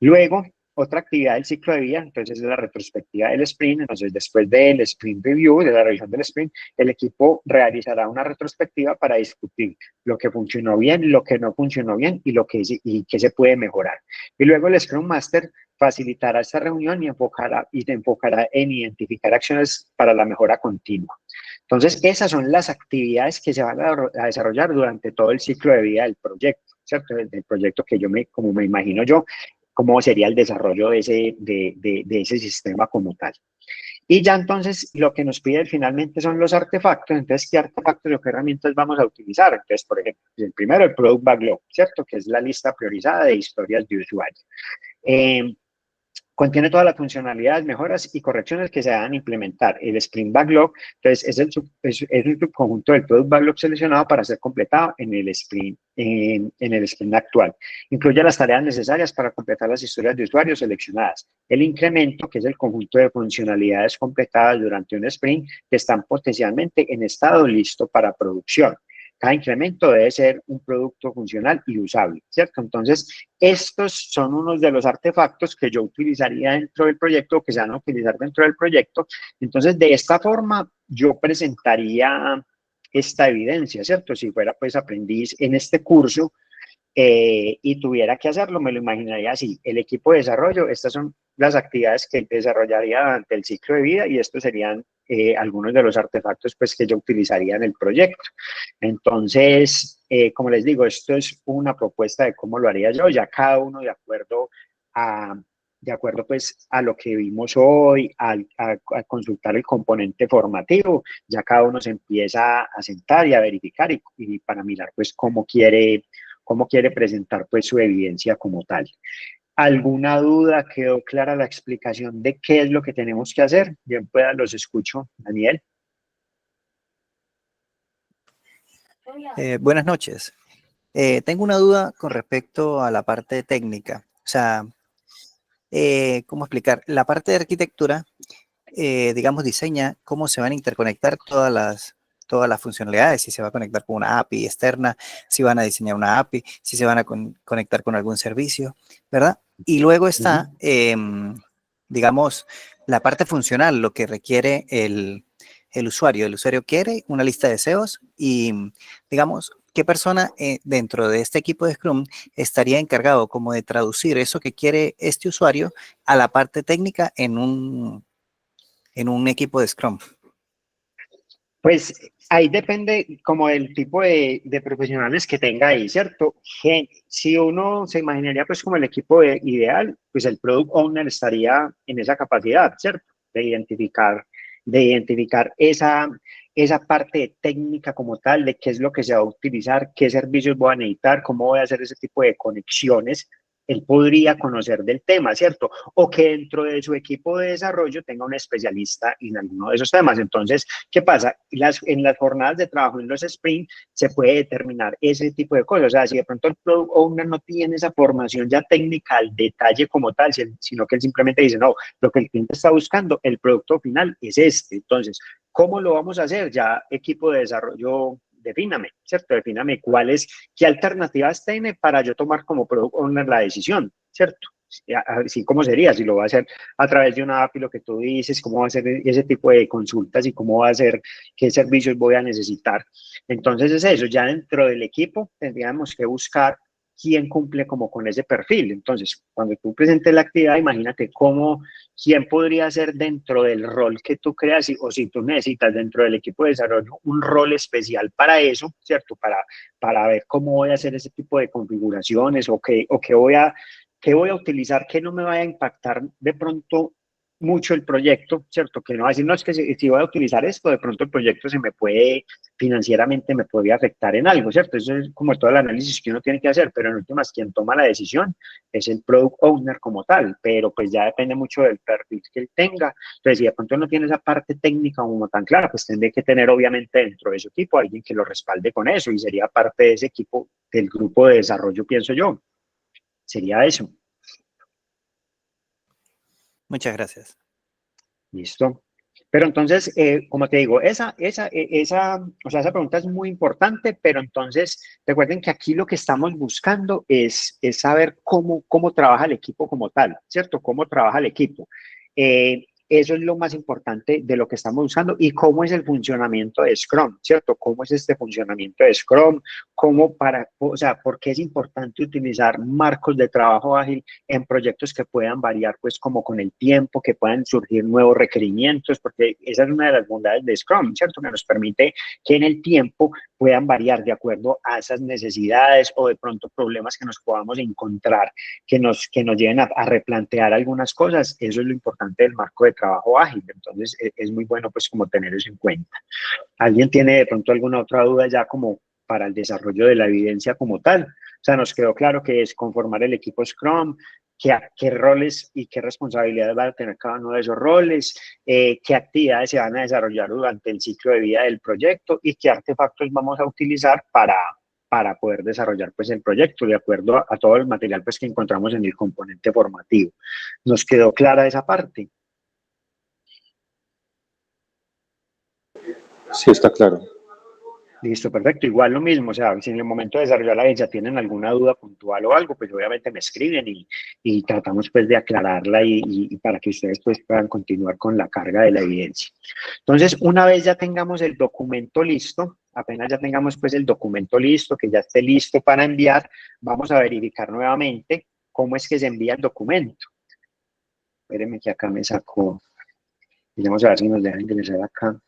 Luego, otra actividad del ciclo de vida, entonces es la retrospectiva del sprint. Entonces, después del sprint review, de la revisión del sprint, el equipo realizará una retrospectiva para discutir lo que funcionó bien, lo que no funcionó bien y qué se puede mejorar. Y luego el Scrum Master facilitará esta reunión y se enfocará en identificar acciones para la mejora continua. Entonces, esas son las actividades que se van a desarrollar durante todo el ciclo de vida del proyecto, ¿cierto? Del proyecto que como me imagino yo, cómo sería el desarrollo de ese sistema como tal. Y ya entonces lo que nos pide finalmente son los artefactos. Entonces, ¿qué artefactos o qué herramientas vamos a utilizar? Entonces, por ejemplo, el primero, el Product Backlog, ¿cierto? Que es la lista priorizada de historias de usuario. Contiene todas las funcionalidades, mejoras y correcciones que se van a implementar. El Sprint Backlog, entonces, es un subconjunto del Product Backlog seleccionado para ser completado en el sprint actual. Incluye las tareas necesarias para completar las historias de usuarios seleccionadas. El incremento, que es el conjunto de funcionalidades completadas durante un sprint que están potencialmente en estado listo para producción. Cada incremento debe ser un producto funcional y usable, ¿cierto? Entonces, estos son unos de los artefactos que yo utilizaría dentro del proyecto, que se van a utilizar dentro del proyecto. Entonces, de esta forma, yo presentaría esta evidencia, ¿cierto? Si fuera, pues, aprendiz en este curso, y tuviera que hacerlo, me lo imaginaría así. El equipo de desarrollo, estas son las actividades que desarrollaría durante el ciclo de vida y estos serían algunos de los artefactos pues, que yo utilizaría en el proyecto. Entonces, como les digo, esto es una propuesta de cómo lo haría yo, ya cada uno de acuerdo pues a lo que vimos hoy, a consultar el componente formativo, ya cada uno se empieza a sentar y a verificar y para mirar pues cómo quiere presentar pues su evidencia como tal. ¿Alguna duda? ¿Quedó clara la explicación de qué es lo que tenemos que hacer? Bien, pues los escucho. Daniel. Buenas noches. Tengo una duda con respecto a la parte técnica. O sea, ¿cómo explicar? La parte de arquitectura, digamos, diseña cómo se van a interconectar todas las funcionalidades, si se va a conectar con una API externa, si van a diseñar una API, si se van a conectar con algún servicio, ¿verdad? Y luego está, digamos, la parte funcional, lo que requiere el usuario. El usuario quiere una lista de deseos y, digamos, ¿qué persona dentro de este equipo de Scrum estaría encargado como de traducir eso que quiere este usuario a la parte técnica en un equipo de Scrum? Pues ahí depende como del tipo de profesionales que tenga ahí, ¿cierto? Si uno se imaginaría pues como el equipo ideal, pues el Product Owner estaría en esa capacidad, ¿cierto? De identificar esa parte técnica como tal, de qué es lo que se va a utilizar, qué servicios voy a necesitar, cómo voy a hacer ese tipo de conexiones. Él podría conocer del tema, ¿cierto? O que dentro de su equipo de desarrollo tenga un especialista en alguno de esos temas. Entonces, ¿qué pasa? En las jornadas de trabajo, en los sprints, se puede determinar ese tipo de cosas. O sea, si de pronto el Product Owner no tiene esa formación ya técnica al detalle como tal, sino que él simplemente dice, no, lo que el cliente está buscando, el producto final es este. Entonces, ¿cómo lo vamos a hacer? Ya equipo de desarrollo, defíname, ¿cierto? Defíname qué alternativas tiene para yo tomar como Product Owner la decisión, ¿cierto? Así como sería, si lo va a hacer a través de una API, lo que tú dices, cómo va a hacer ese tipo de consultas y cómo va a hacer, qué servicios voy a necesitar. Entonces es eso, ya dentro del equipo tendríamos que buscar quién cumple como con ese perfil. Entonces, cuando tú presentes la actividad, imagínate quién podría ser dentro del rol que tú creas, o si tú necesitas dentro del equipo de desarrollo un rol especial para eso, ¿cierto? Para ver cómo voy a hacer ese tipo de configuraciones o qué voy a utilizar que no me vaya a impactar de pronto mucho el proyecto, ¿cierto? Que no va a decir, no, es que si voy a utilizar esto, de pronto el proyecto financieramente me podría afectar en algo, ¿cierto? Eso es como todo el análisis que uno tiene que hacer, pero en últimas, quien toma la decisión es el Product Owner como tal, pero pues ya depende mucho del perfil que él tenga. Entonces, si de pronto no tiene esa parte técnica como tan clara, pues tendré que tener obviamente dentro de su equipo alguien que lo respalde con eso y sería parte de ese equipo, del grupo de desarrollo, pienso yo. Sería eso. Muchas gracias. Listo. Pero entonces, como te digo, esa pregunta es muy importante, pero entonces recuerden que aquí lo que estamos buscando es saber cómo trabaja el equipo como tal, ¿cierto? Cómo trabaja el equipo. eso es lo más importante de lo que estamos usando y cómo es el funcionamiento de Scrum, ¿cierto? ¿Cómo es este funcionamiento de Scrum? O sea, ¿por qué es importante utilizar marcos de trabajo ágil en proyectos que puedan variar, pues, como con el tiempo, que puedan surgir nuevos requerimientos? Porque esa es una de las bondades de Scrum, ¿cierto? Que nos permite que en el tiempo puedan variar de acuerdo a esas necesidades o de pronto problemas que nos podamos encontrar, que nos lleven a replantear algunas cosas. Eso es lo importante del marco de trabajo ágil. Entonces, es muy bueno, pues, como tener eso en cuenta. ¿Alguien tiene de pronto alguna otra duda ya como para el desarrollo de la evidencia como tal? O sea, nos quedó claro que es conformar el equipo Scrum, qué roles y qué responsabilidades va a tener cada uno de esos roles, qué actividades se van a desarrollar durante el ciclo de vida del proyecto y qué artefactos vamos a utilizar para poder desarrollar, pues, el proyecto de acuerdo a todo el material, pues, que encontramos en el componente formativo. ¿Nos quedó clara esa parte? Sí, está claro. Listo, perfecto. Igual lo mismo, o sea, si en el momento de desarrollar la evidencia tienen alguna duda puntual o algo, pues obviamente me escriben y tratamos, pues, de aclararla y para que ustedes, pues, puedan continuar con la carga de la evidencia. Entonces, una vez ya tengamos el documento listo, apenas ya tengamos, pues, el documento listo, que ya esté listo para enviar, vamos a verificar nuevamente cómo es que se envía el documento. Espérenme que acá me sacó. Vamos a ver si nos deja ingresar acá.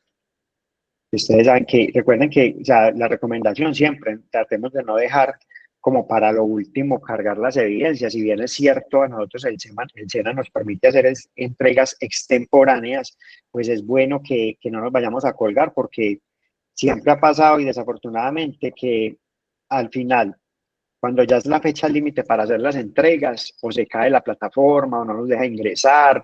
Ustedes saben que, recuerden que, o sea, la recomendación siempre, tratemos de no dejar como para lo último cargar las evidencias. Si bien es cierto, a nosotros el SENA nos permite hacer entregas extemporáneas, pues es bueno que no nos vayamos a colgar, porque siempre ha pasado y desafortunadamente que al final, cuando ya es la fecha límite para hacer las entregas, o se cae la plataforma o no nos deja ingresar,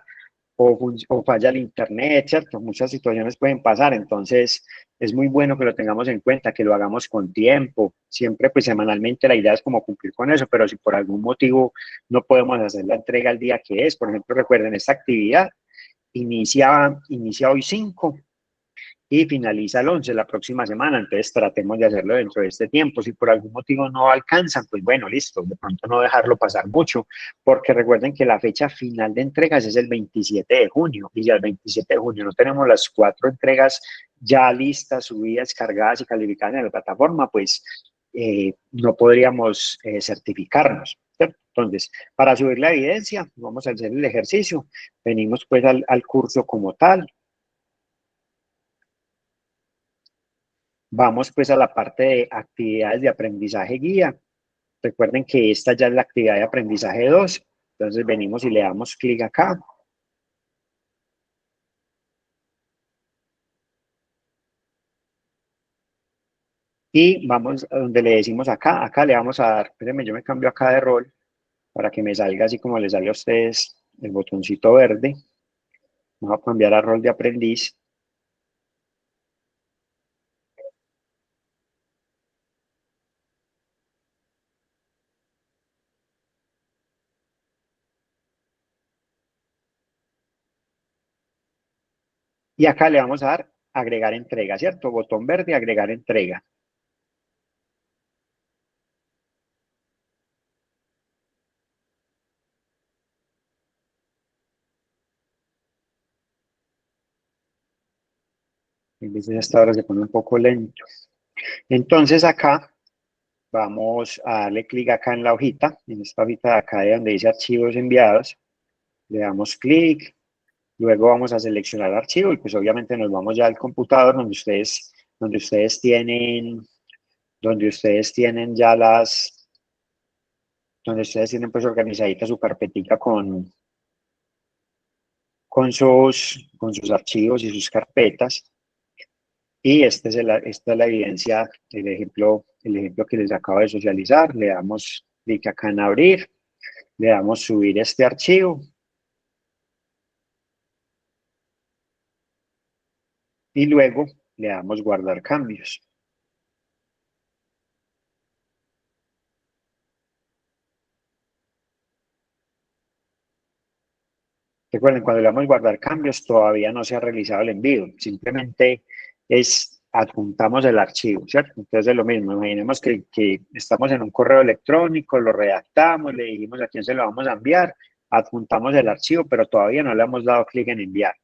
o falla el internet, ¿cierto? Muchas situaciones pueden pasar, entonces es muy bueno que lo tengamos en cuenta, que lo hagamos con tiempo. Siempre, pues, semanalmente la idea es como cumplir con eso, pero si por algún motivo no podemos hacer la entrega el día que es, por ejemplo, recuerden, esta actividad inicia hoy 5 y finaliza el 11 la próxima semana, entonces tratemos de hacerlo dentro de este tiempo. Si por algún motivo no alcanzan, pues bueno, listo, de pronto no dejarlo pasar mucho, porque recuerden que la fecha final de entregas es el 27 de junio, y ya el 27 de junio no tenemos las 4 entregas ya listas, subidas, cargadas y calificadas en la plataforma, pues no podríamos certificarnos, ¿cierto? Entonces, para subir la evidencia, vamos a hacer el ejercicio, venimos, pues, al curso como tal. Vamos, pues, a la parte de actividades de aprendizaje guía. Recuerden que esta ya es la actividad de aprendizaje 2. Entonces venimos y le damos clic acá. Y vamos a donde le decimos acá le vamos a dar, espérenme, yo me cambio acá de rol para que me salga así como les sale a ustedes el botoncito verde. Vamos a cambiar a rol de aprendiz. Y acá le vamos a dar agregar entrega, ¿cierto? Botón verde, agregar entrega. En vez de esta hora se pone un poco lento. Entonces acá vamos a darle clic acá en la hojita, en esta hojita de acá de donde dice archivos enviados. Le damos clic, luego vamos a seleccionar el archivo y pues obviamente nos vamos ya al computador donde ustedes tienen ya donde ustedes tienen, pues, organizadita su carpetica con sus archivos y sus carpetas. Y esta es la evidencia, el ejemplo que les acabo de socializar. Le damos clic acá en abrir, le damos subir este archivo. Y luego le damos guardar cambios. Recuerden, cuando le damos guardar cambios, todavía no se ha realizado el envío. Simplemente adjuntamos el archivo, ¿cierto? Entonces es lo mismo. Imaginemos que estamos en un correo electrónico, lo redactamos, le dijimos a quién se lo vamos a enviar, adjuntamos el archivo, pero todavía no le hemos dado clic en enviar.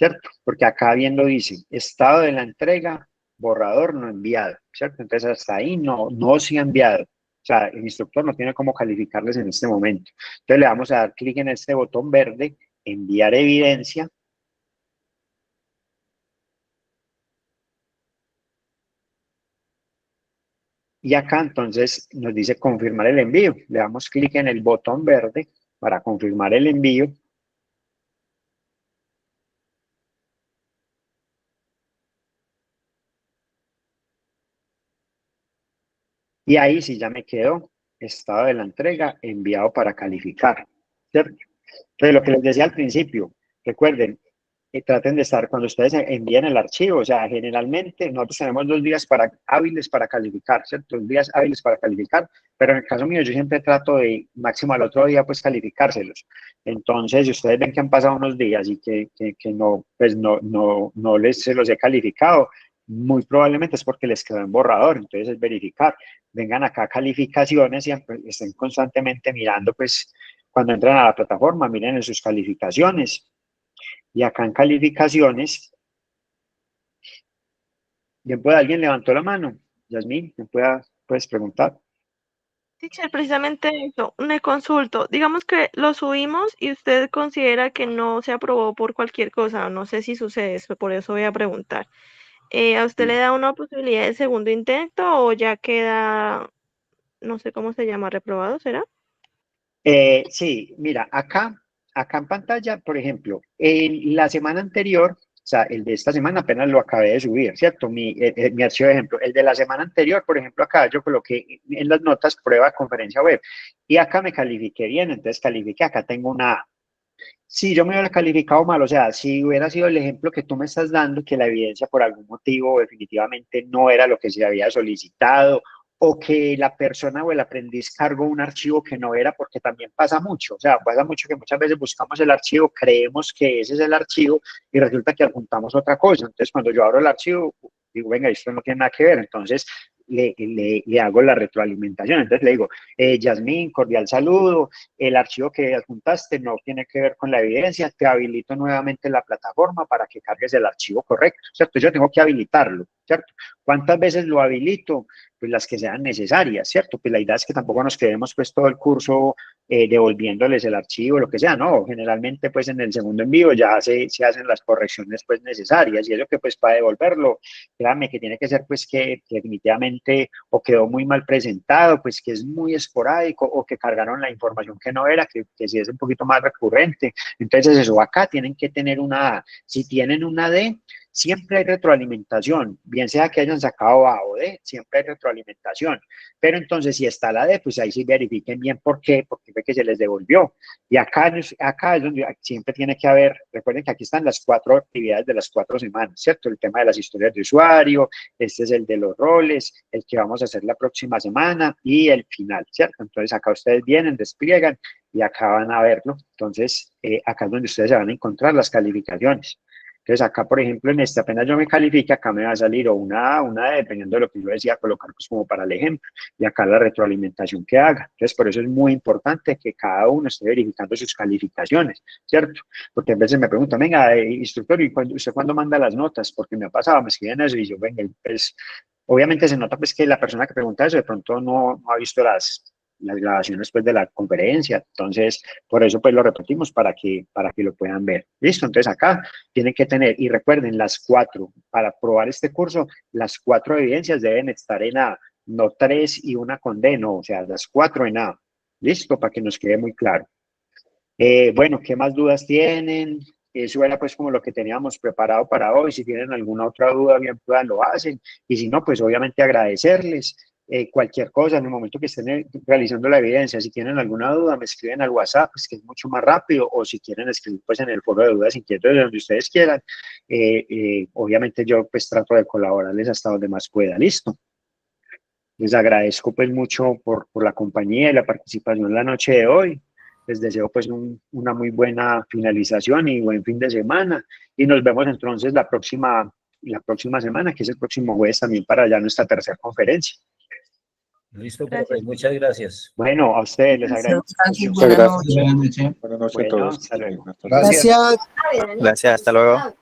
¿cierto? Porque acá bien lo dice, estado de la entrega, borrador no enviado, ¿cierto? Entonces hasta ahí no se ha enviado. O sea, el instructor no tiene cómo calificarles en este momento. Entonces le vamos a dar clic en este botón verde, enviar evidencia. Y acá entonces nos dice confirmar el envío. Le damos clic en el botón verde para confirmar el envío. Y ahí sí ya me quedó estado de la entrega enviado para calificar, ¿cierto? Entonces lo que les decía al principio, recuerden, traten de estar cuando ustedes envían el archivo, o sea, generalmente nosotros tenemos 2 días hábiles para calificar, ¿cierto? 2 días hábiles para calificar, pero en el caso mío yo siempre trato de máximo al otro día pues calificárselos. Entonces, si ustedes ven que han pasado unos días y que no, pues no se los he calificado, muy probablemente es porque les quedó en borrador, entonces es verificar. Vengan acá a calificaciones y estén constantemente mirando, pues cuando entran a la plataforma, miren en sus calificaciones. Y acá en calificaciones, bien puede, alguien levantó la mano. Yasmín, ¿me puedes preguntar? Teacher, precisamente eso, me consulto. Digamos que lo subimos y usted considera que no se aprobó por cualquier cosa, no sé si sucede eso, por eso voy a preguntar. ¿A usted le da una posibilidad de segundo intento o ya queda, no sé cómo se llama, reprobado, será? Sí, mira, acá en pantalla, por ejemplo, en la semana anterior, o sea, el de esta semana apenas lo acabé de subir, ¿cierto? Mi archivo de ejemplo. El de la semana anterior, por ejemplo, acá yo coloqué en las notas prueba de conferencia web y acá me califiqué bien, entonces califiqué, acá tengo una A. Si yo me hubiera calificado mal, o sea, si hubiera sido el ejemplo que tú me estás dando, que la evidencia por algún motivo definitivamente no era lo que se había solicitado, o que la persona o el aprendiz cargó un archivo que no era, porque también pasa mucho, o sea, pasa mucho que muchas veces buscamos el archivo, creemos que ese es el archivo y resulta que adjuntamos otra cosa. Entonces, cuando yo abro el archivo, digo, venga, esto no tiene nada que ver, entonces le hago la retroalimentación. Entonces le digo, Yasmín, cordial saludo, el archivo que adjuntaste no tiene que ver con la evidencia, te habilito nuevamente la plataforma para que cargues el archivo correcto, ¿cierto? Yo tengo que habilitarlo, ¿cierto? ¿Cuántas veces lo habilito? Pues las que sean necesarias, ¿cierto? Pues la idea es que tampoco nos quedemos pues todo el curso devolviéndoles el archivo, lo que sea, no, generalmente pues en el segundo envío ya se hacen las correcciones pues necesarias y eso que pues para devolverlo, créanme que tiene que ser pues que definitivamente o quedó muy mal presentado, pues que es muy esporádico o que cargaron la información que no era, que sí es un poquito más recurrente. Entonces eso, acá tienen que tener una A. Si tienen una D, siempre hay retroalimentación, bien sea que hayan sacado A o D, siempre hay retroalimentación. Pero entonces, si está la D, pues ahí sí verifiquen bien porque fue que se les devolvió. Y acá es donde siempre tiene que haber, recuerden que aquí están las 4 actividades de las 4 semanas, ¿cierto? El tema de las historias de usuario, este es el de los roles, el que vamos a hacer la próxima semana y el final, ¿cierto? Entonces, acá ustedes vienen, despliegan y acá van a verlo. Entonces, acá es donde ustedes se van a encontrar las calificaciones. Entonces acá, por ejemplo, en este apenas yo me califique, acá me va a salir o una A, una D, dependiendo de lo que yo decía colocar pues como para el ejemplo, y acá la retroalimentación que haga. Entonces por eso es muy importante que cada uno esté verificando sus calificaciones, ¿cierto? Porque a veces me preguntan, venga, instructor, ¿y usted cuándo manda las notas? Porque me ha pasado, me escriben eso y yo, venga, pues obviamente se nota pues que la persona que pregunta eso de pronto no ha visto las grabaciones pues de la conferencia, entonces por eso pues lo repetimos para que lo puedan ver. Listo, entonces acá tienen que tener, y recuerden, las 4, para probar este curso, las 4 evidencias deben estar en A, no 3 y una con D, no, o sea, las 4 en A. Listo, para que nos quede muy claro. Bueno, ¿qué más dudas tienen? Eso era pues como lo que teníamos preparado para hoy. Si tienen alguna otra duda, bien puedan lo hacen. Y si no, pues obviamente agradecerles. Cualquier cosa en el momento que estén realizando la evidencia, si tienen alguna duda, me escriben al WhatsApp, pues que es mucho más rápido, o si quieren escribir pues en el foro de dudas inquietos, donde ustedes quieran. Obviamente yo pues trato de colaborarles hasta donde más pueda. Listo. Les agradezco pues mucho por la compañía y la participación la noche de hoy. Les deseo pues una muy buena finalización y buen fin de semana. Y nos vemos entonces la próxima semana, que es el próximo jueves también para ya nuestra tercera conferencia. Listo, profe, muchas gracias. Bueno, a ustedes les agradezco. Muchas gracias. Buenas noches. Buenas noches a todos. Hasta luego. Gracias, hasta luego.